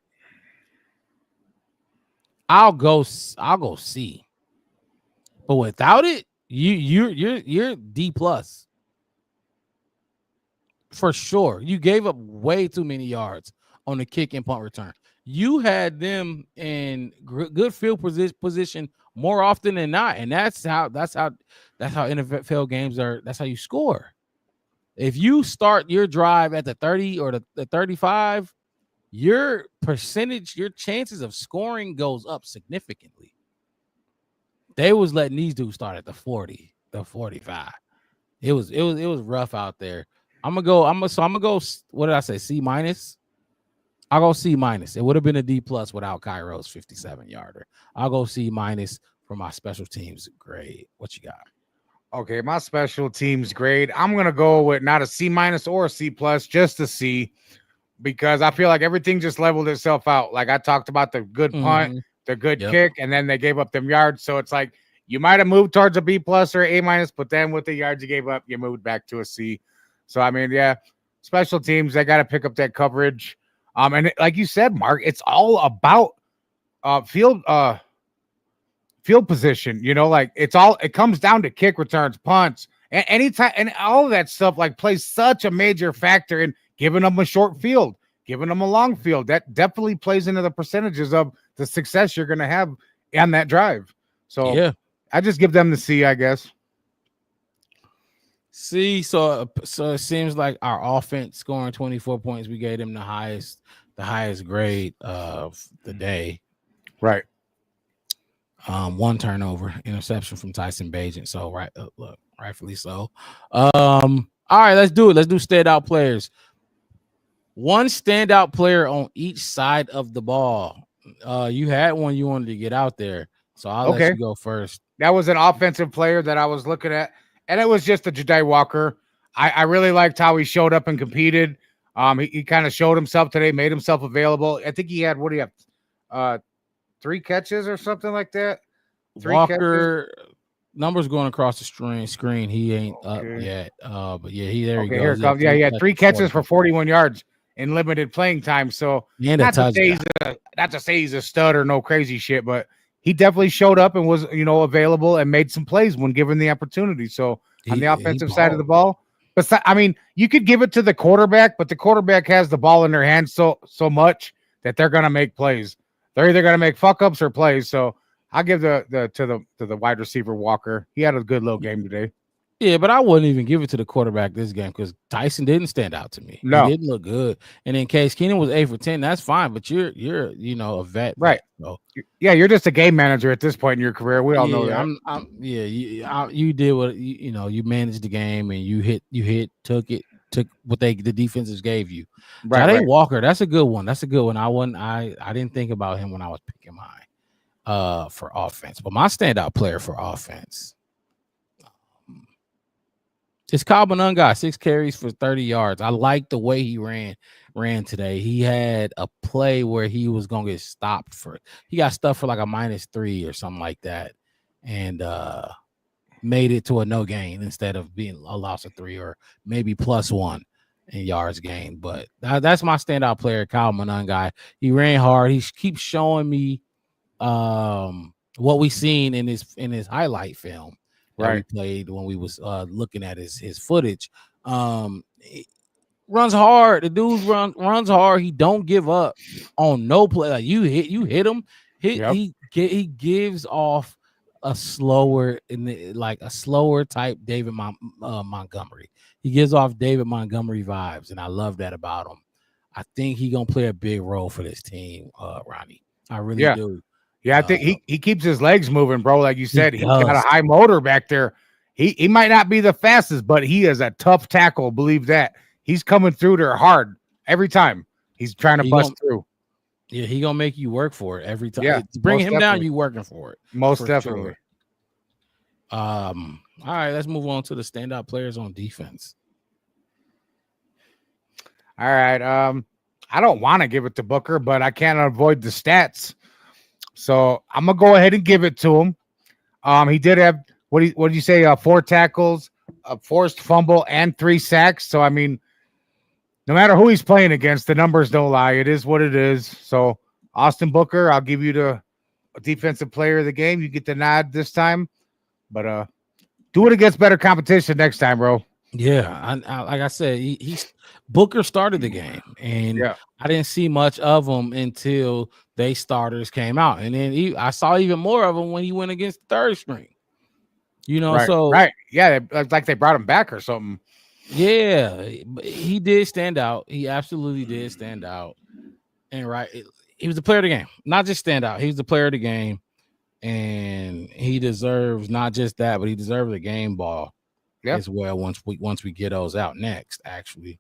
I'll go C. But without it, you're D+. For sure. You gave up way too many yards on the kick and punt return. You had them in good field position more often than not, and that's how NFL games are. That's how you score. If you start your drive at the 30 or the 35, your chances of scoring goes up significantly. They was letting these dudes start at the 40, the 45. It was rough out there. I'm gonna go. What did I say? C-. I'll go C-. It would have been a D+ without Cairo's 57-yarder. I'll go C- for my special teams grade. What you got? Okay, my special teams grade. I'm gonna go with not a C- or a C+, just a C, because I feel like everything just leveled itself out. Like I talked about the good punt, the good kick, and then they gave up them yards. So it's like you might have moved towards a B+ or A-, but then with the yards you gave up, you moved back to a C. So I mean, yeah, special teams, they got to pick up that coverage. And like you said, Mark, it's all about field position. You know, like it comes down to kick returns, punts, and anytime, and all of that stuff like plays such a major factor in giving them a short field, giving them a long field. That definitely plays into the percentages of the success you're going to have on that drive. So yeah, I just give them the C, I guess. See, so it seems like our offense scoring 24 points, we gave them the highest grade of the day. Right. One turnover, interception from Tyson Bagent. So rightfully so. All right, let's do it. Let's do standout players. One standout player on each side of the ball. You had one you wanted to get out there, so I'll let you go first. That was an offensive player that I was looking at. And it was just a Jadai Walker. I really liked how he showed up and competed. He kind of showed himself today, made himself available. I think he had, 3 catches or something like that? Walker, numbers going across the screen. He ain't up yet. But yeah, he goes. Here it comes. Yeah, he had 3 catches for 41 yards in limited playing time. So not to say he's a stud or no crazy shit, but he definitely showed up and was, available and made some plays when given the opportunity. So on the offensive side of the ball, But I mean, you could give it to the quarterback, but the quarterback has the ball in their hands so much that they're gonna make plays. They're either gonna make fuck ups or plays. So I'll give to the wide receiver Walker. He had a good little game today. Yeah, but I wouldn't even give it to the quarterback this game because Tyson didn't stand out to me. No. He didn't look good. And in case Keenan was 8 for 10, that's fine. But you're a vet, right? So yeah, you're just a game manager at this point in your career. We all know that. You did what you managed the game and you took what the defenses gave you. Jade Walker, that's a good one. That's a good one. I didn't think about him when I was picking mine for offense, but my standout player for offense. It's Kyle Monangai, 6 carries for 30 yards. I like the way he ran today. He had a play where he was gonna get stopped he got stuffed for like a -3 or something like that, and made it to a no gain instead of being a loss of 3 or maybe +1 in yards gained. But that's my standout player, Kyle Monangai. He ran hard. He keeps showing me what we seen in his highlight film. That we played when we was looking at his footage. He runs hard. The dude runs hard. He don't give up on no play. Like you hit him. He gives off a slower type David Montgomery. He gives off David Montgomery vibes, and I love that about him. I think he's gonna play a big role for this team, Ronnie. I really do. Yeah, I think he keeps his legs moving, bro. Like you said, he's got a high motor back there. He might not be the fastest, but he is a tough tackle. Believe that. He's coming through there hard every time. He's trying to bust through. Yeah, he gonna make you work for it every time. Yeah, bring him down, you working for it. Most definitely. Sure. All right, let's move on to the standout players on defense. All right. I don't want to give it to Booker, but I can't avoid the stats. So I'm gonna go ahead and give it to him. He did have what did you say? 4 tackles, a forced fumble, and 3 sacks. So I mean, no matter who he's playing against, the numbers don't lie. It is what it is. So Austin Booker, I'll give you the defensive player of the game. You get the nod this time, but do it against better competition next time, bro. Yeah, I like I said, he's Booker started the game, and I didn't see much of him until they starters came out, and then I saw even more of him when he went against the third string. Yeah, like they brought him back or something. Yeah, he did stand out. He absolutely did stand out, and he was the player of the game. Not just stand out, he was the player of the game, and he deserves not just that, but he deserves a game ball. As well once we get those out next, actually.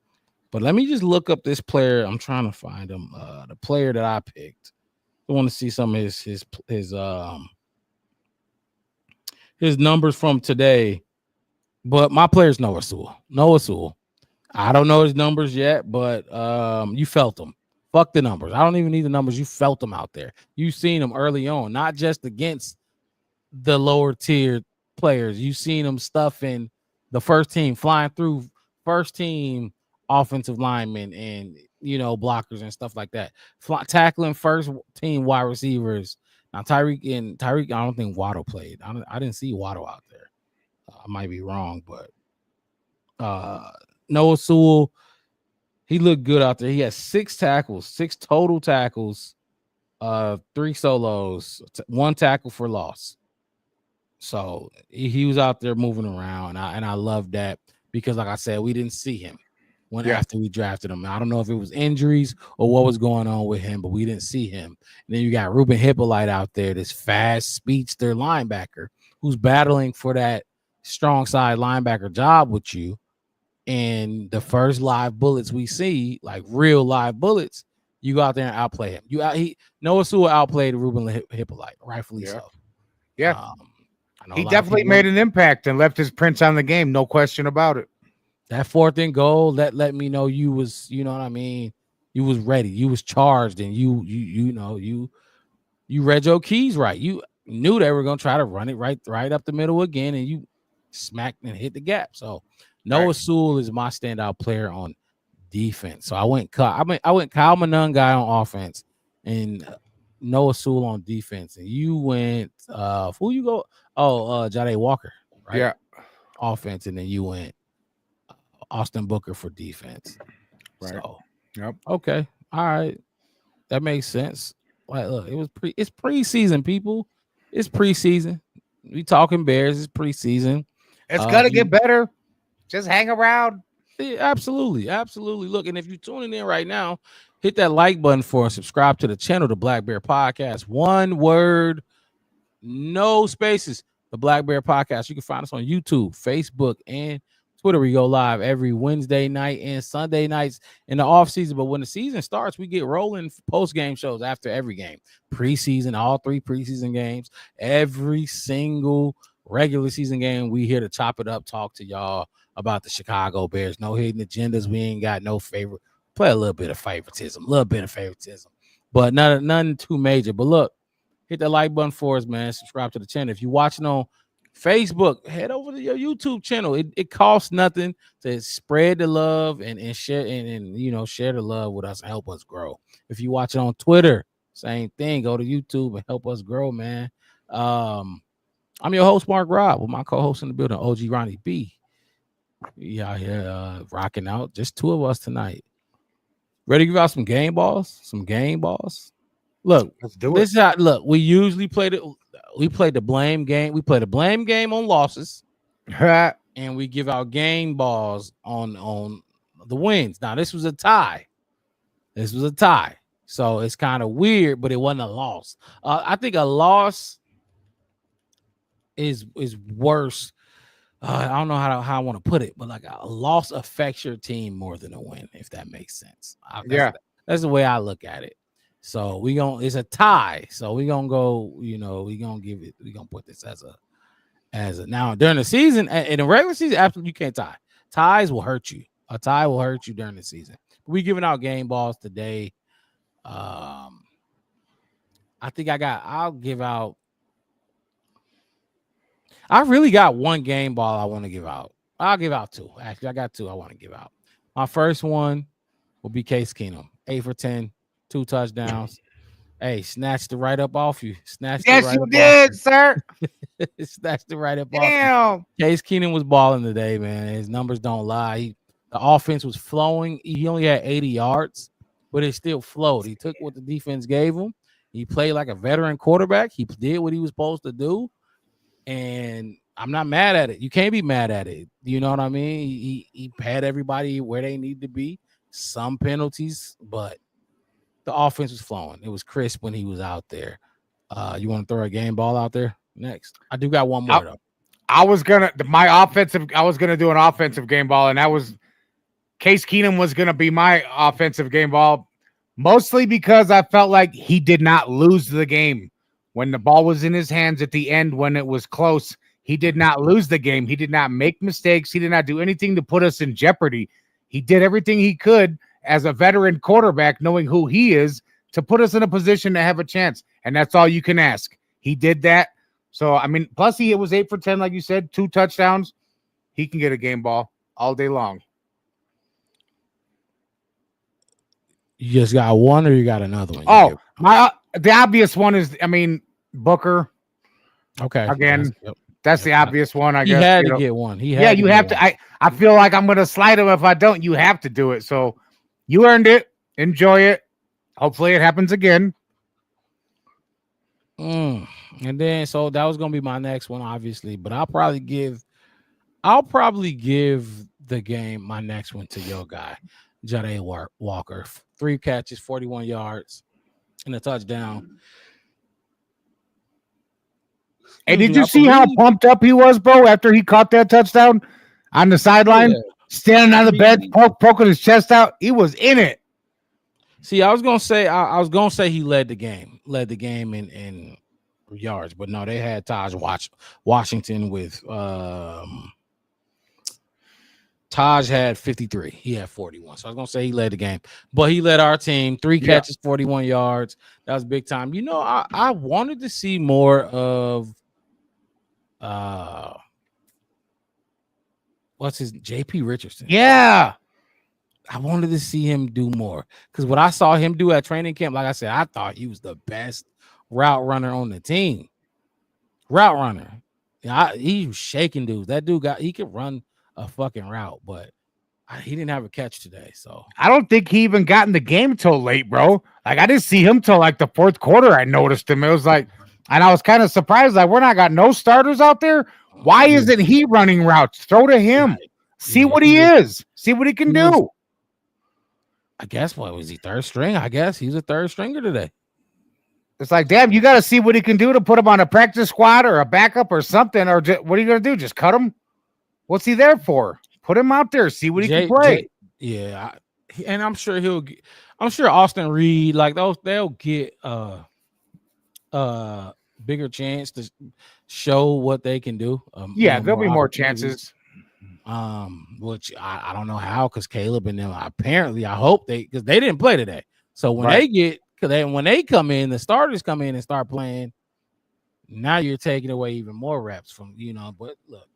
But let me just look up this player. I'm trying to find him. The player that I picked. I want to see some of his numbers from today. But my player's Noah Sewell. I don't know his numbers yet, but you felt them. Fuck the numbers. I don't even need the numbers. You felt them out there. You've seen them early on, not just against the lower tier players. You've seen them stuffing the first team, flying through first team offensive linemen and blockers and stuff like that. Tackling first team wide receivers. Now Tyreek, I don't think Waddle played. I didn't see Waddle out there. I might be wrong, but Noah Sewell, he looked good out there. He had 6 total tackles, 3 solos, 1 tackle for loss. So he was out there moving around, and I love that because, like I said, we didn't see him after we drafted him. I don't know if it was injuries or what was going on with him, but we didn't see him. And then you got Ruben Hippolyte out there, this fast speedster linebacker who's battling for that strong side linebacker job with you. And the first live bullets we see, like real live bullets, you go out there and outplay him. Noah Sewell outplayed Ruben Hippolyte, rightfully so. Yeah. He definitely made an impact and left his prints on the game, no question about it. That 4th and goal, that let me know you was, you know what I mean, you was ready, you was charged, and you read your keys right. You knew they were gonna try to run it right up the middle again, and you smacked and hit the gap. So Noah Sewell is my standout player on defense. So I went Kyle Monangai on offense and Noah Sewell on defense, and you went who you go? Jade Walker, right? Yeah, offense, and then you went Austin Booker for defense. Right. So, yep. Okay. All right. That makes sense. Like, look, it's preseason, people. It's preseason. We talking Bears. It's preseason. It's gonna get better. Just hang around. Yeah, absolutely. Absolutely. Look, and if you're tuning in right now, hit that like button for and subscribe to the channel, the Black Bear Podcast. One word, no spaces. The Black Bear Podcast. You can find us on YouTube, Facebook, and Twitter. We go live every Wednesday night and Sunday nights in the off season. But when the season starts, we get rolling post game shows after every game. Preseason, all 3 preseason games, every single regular season game. We here to chop it up, talk to y'all about the Chicago Bears. No hidden agendas. We ain't got no favorite. Play a little bit of favoritism, but none too major. But look, hit the like button for us, man. Subscribe to the channel. If you're watching on Facebook, head over to your YouTube channel. It costs nothing to spread the love and share and share the love with us and help us grow. If you watch it on Twitter, same thing. Go to YouTube and help us grow, man. I'm your host, Mark Robb, with my co-host in the building, OG Ronnie B. Yeah, here rocking out. Just 2 of us tonight. Ready to give out some game balls? Look, let's do this it. Look, we usually play the blame game. We play the blame game on losses, and we give out game balls on the wins. Now, this was a tie. So it's kind of weird, but it wasn't a loss. I think a loss is worse. I don't know how I want to put it, but like a loss affects your team more than a win, if that makes sense. That's the way I look at it. So it's a tie. So we're gonna go, we're gonna put this as a now during the season, in the regular season, absolutely you can't tie. Ties will hurt you. A tie will hurt you during the season. We're giving out game balls today. I think I'll give out. I really got 1 game ball I want to give out. I'll give out 2. Actually, I got 2 I want to give out. My first one will be Case Keenum. 8 for 10, 2 touchdowns. Hey, snatched it right up off you. Yes, you did, sir. Snatched it right up off you. Damn. Case Keenum was balling today, man. His numbers don't lie. The offense was flowing. He only had 80 yards, but it still flowed. He took what the defense gave him. He played like a veteran quarterback. He did what he was supposed to do. And I'm not mad at it. You can't be mad at it. You know what I mean? He had everybody where they need to be. Some penalties, but the offense was flowing. It was crisp when he was out there. You want to throw a game ball out there next? I do got one more though. I was gonna do an offensive game ball, and that was Case Keenum was gonna be my offensive game ball, mostly because I felt like he did not lose the game. When the ball was in his hands at the end, when it was close, he did not lose the game. He did not make mistakes. He did not do anything to put us in jeopardy. He did everything he could as a veteran quarterback, knowing who he is, to put us in a position to have a chance. And that's all you can ask. He did that. So, I mean, plus it was 8 for 10, like you said, 2 touchdowns. He can get a game ball all day long. You just got 1 or you got another one? The obvious one is, Booker. Okay. Again, that's the obvious one, I guess. He had to get 1. You have to. I feel like I'm going to slide him if I don't. You have to do it. So you earned it. Enjoy it. Hopefully it happens again. And then, so that was going to be my next one, obviously. But I'll probably give the game, my next one, to your guy, Janae Walker. 3 catches, 41 yards, and a touchdown. Hey, did you see how pumped up he was, bro, after he caught that touchdown on the sideline? Yeah. Standing on the bench, poking his chest out. He was in it. See, I was gonna say he led the game in yards, but no, they had Taj Washington with Taj had 53. He had 41. So I was gonna say he led the game, but he led our team. 3 catches, 41 yards. That was big time. I wanted to see more of what's his JP Richardson. Yeah. I wanted to see him do more because what I saw him do at training camp, like I said, I thought he was the best route runner on the team. Route runner. He was shaking dudes. That dude he could run a fucking route, but He didn't have a catch today, so I don't think he even got in the game till late, bro. Like I didn't see him till like the fourth quarter. I noticed him. It was like, and I was kind of surprised. Like we're not got no starters out there. Why isn't he running routes? Throw to him. Right. See what he is. See what he can do. I guess what was he third string? I guess he's a third stringer today. It's like, damn, you got to see what he can do to put him on a practice squad or a backup or something. Or what are you gonna do? Just cut him? What's he there for? Put him out there. See what he can play. And I'm sure I'm sure Austin Reed, like they'll get bigger chance to show what they can do. There'll be more chances. Which I don't know how, because Caleb and them apparently, I hope because they didn't play today. So when when they come in, the starters come in and start playing. Now you're taking away even more reps from But look,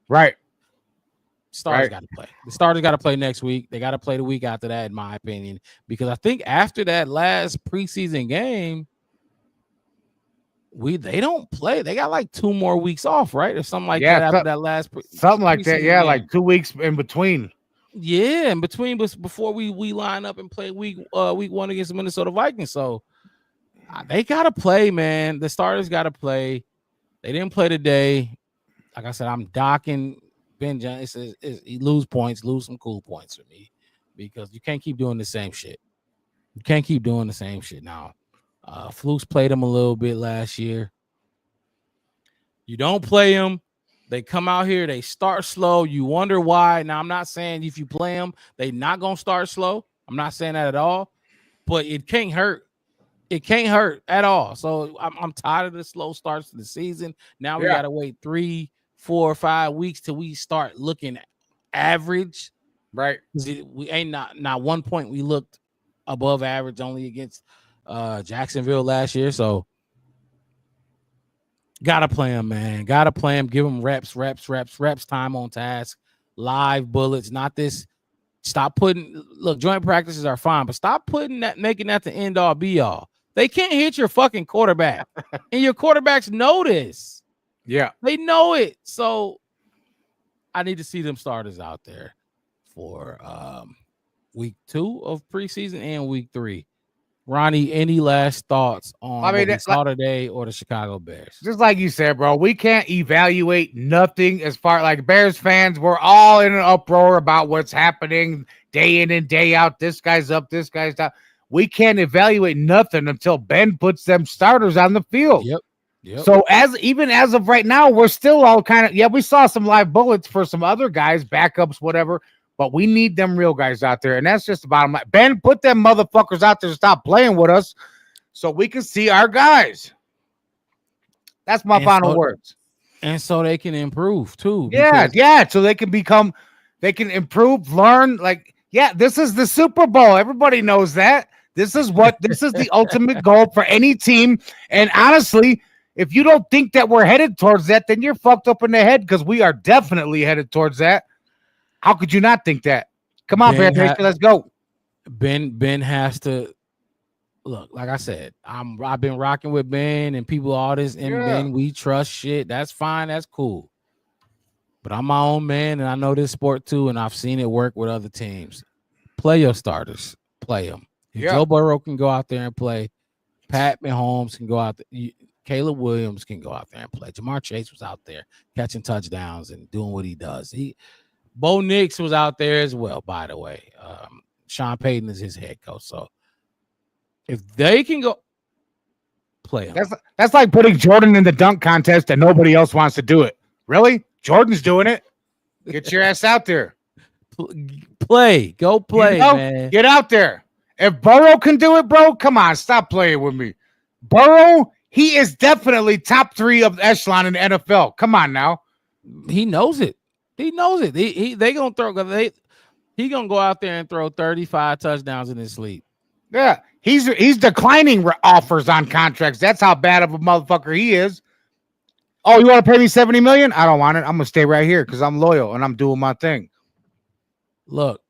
starters got to play. The starters got to play next week. They got to play the week after that, in my opinion, because I think after that last preseason game, they don't play. They got like 2 more weeks off, right, or something like that after that last something like that. Yeah, game. like 2 weeks in between. Yeah, in between, before we line up and play week 1 against the Minnesota Vikings. So they got to play, man. The starters got to play. They didn't play today. Like I said, I'm docking Ben Johnson. He lose some cool points for me, because you can't keep doing the same shit. You can't keep doing the same shit now. Flukes played him a little bit last year. You don't play him. They come out here, they start slow. You wonder why. Now, I'm not saying if you play them, they're not going to start slow. I'm not saying that at all. But it can't hurt. It can't hurt at all. So I'm tired of the slow starts to the season. Now we got to wait 3, 4, 5 weeks till we start looking average. Right. We ain't not 1 point we looked above average only against Jacksonville last year. So gotta play him, man. Gotta play him. Give him reps, time on task, live bullets. Not this. Stop putting. Look, joint practices are fine, but stop making that the end all be all. They can't hit your fucking quarterback, and your quarterbacks know this. Yeah, they know it. So I need to see them starters out there for week 2 of preseason and week 3. Ronnie, any last thoughts on what we saw today or the Chicago Bears? Just like you said, bro, we can't evaluate nothing as far like Bears fans. We're all in an uproar about what's happening day in and day out. This guy's up, this guy's down. We can't evaluate nothing until Ben puts them starters on the field. Yep. So even as of right now, we're still all kind of, we saw some live bullets for some other guys, backups, whatever. But we need them real guys out there. And that's just the bottom line. Ben, put them motherfuckers out there to stop playing with us so we can see our guys. That's my final words. And so they can improve too. Yeah. So they can improve, learn. This is the Super Bowl. Everybody knows that. This is the ultimate goal for any team. And honestly, if you don't think that we're headed towards that, then you're fucked up in the head, because we are definitely headed towards that. How could you not think that? Come on, Ben, let's go. Ben has to look. Like I said, I've been rocking with Ben and people, all this, and Ben, we trust shit. That's fine. That's cool. But I'm my own man, and I know this sport too, and I've seen it work with other teams. Play your starters. Play them. Joe Burrow can go out there and play. Pat Mahomes can go out there. Caleb Williams can go out there and play. Jamar Chase was out there catching touchdowns and doing what he does. Bo Nix was out there as well, by the way. Sean Payton is his head coach. So if they can go play him. That's like putting Jordan in the dunk contest and nobody else wants to do it. Really? Jordan's doing it. Get your ass out there. Play. Go play, man. Get out there. If Burrow can do it, bro, come on. Stop playing with me. Burrow, he is definitely top 3 of the echelon in the NFL. Come on now. He knows it. He knows it. They gonna throw. He gonna go out there and throw 35 touchdowns in his sleep. Yeah, he's declining offers on contracts. That's how bad of a motherfucker he is. Oh, you want to pay me $70 million? I don't want it. I'm gonna stay right here because I'm loyal and I'm doing my thing. Look,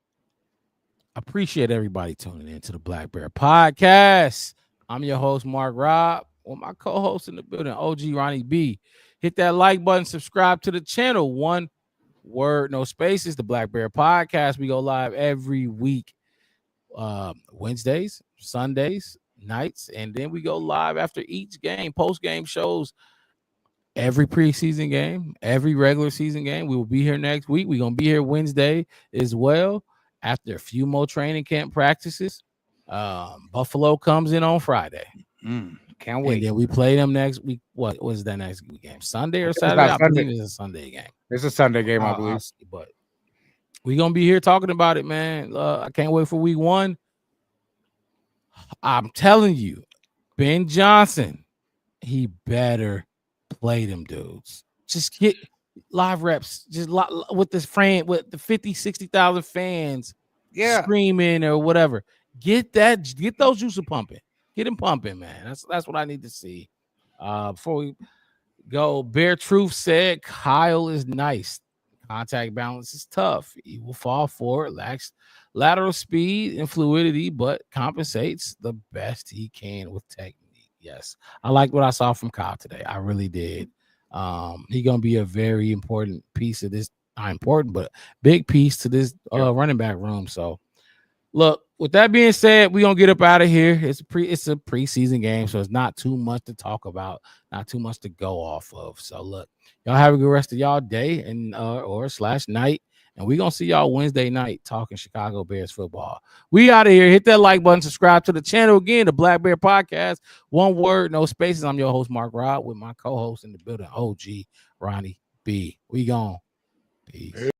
I appreciate everybody tuning in to the Black Bear Podcast. I'm your host, Mark Robb, with my co-host in the building, OG Ronnie B. Hit that like button, subscribe to the channel. Word No Spaces, the Black Bear Podcast. We go live every week, Wednesdays, Sundays, nights, and then we go live after each game, post-game shows, every preseason game, every regular season game. We will be here next week. We're going to be here Wednesday as well after a few more training camp practices. Buffalo comes in on Friday. Can't wait. And then we play them next week. What was that next game? Sunday or Saturday? I believe it's a Sunday game. It's a Sunday game, I believe. But we're going to be here talking about it, man. I can't wait for week 1. I'm telling you, Ben Johnson, he better play them dudes. Just get live reps, just with this frame, with the 50, 60,000 fans screaming or whatever. Get those juices pumping. Get them pumping, man. That's what I need to see. Before we go, Bear Truth said Kyle is nice. Contact balance is tough. He will fall forward, lacks lateral speed and fluidity, but compensates the best he can with technique. Yes, I like what I saw from Kyle today. I really did. He's gonna be a very important piece of this. Not important, but big piece to this running back room. So, look. With that being said, we're gonna get up out of here. It's a preseason game, so it's not too much to talk about, not too much to go off of. So look, y'all have a good rest of y'all day and or / night. And we're gonna see y'all Wednesday night talking Chicago Bears football. We out of here. Hit that like button, subscribe to the channel again, the Black Bear Podcast. One word, no spaces. I'm your host, Mark Rod, with my co-host in the building, OG Ronnie B. We gone. Peace.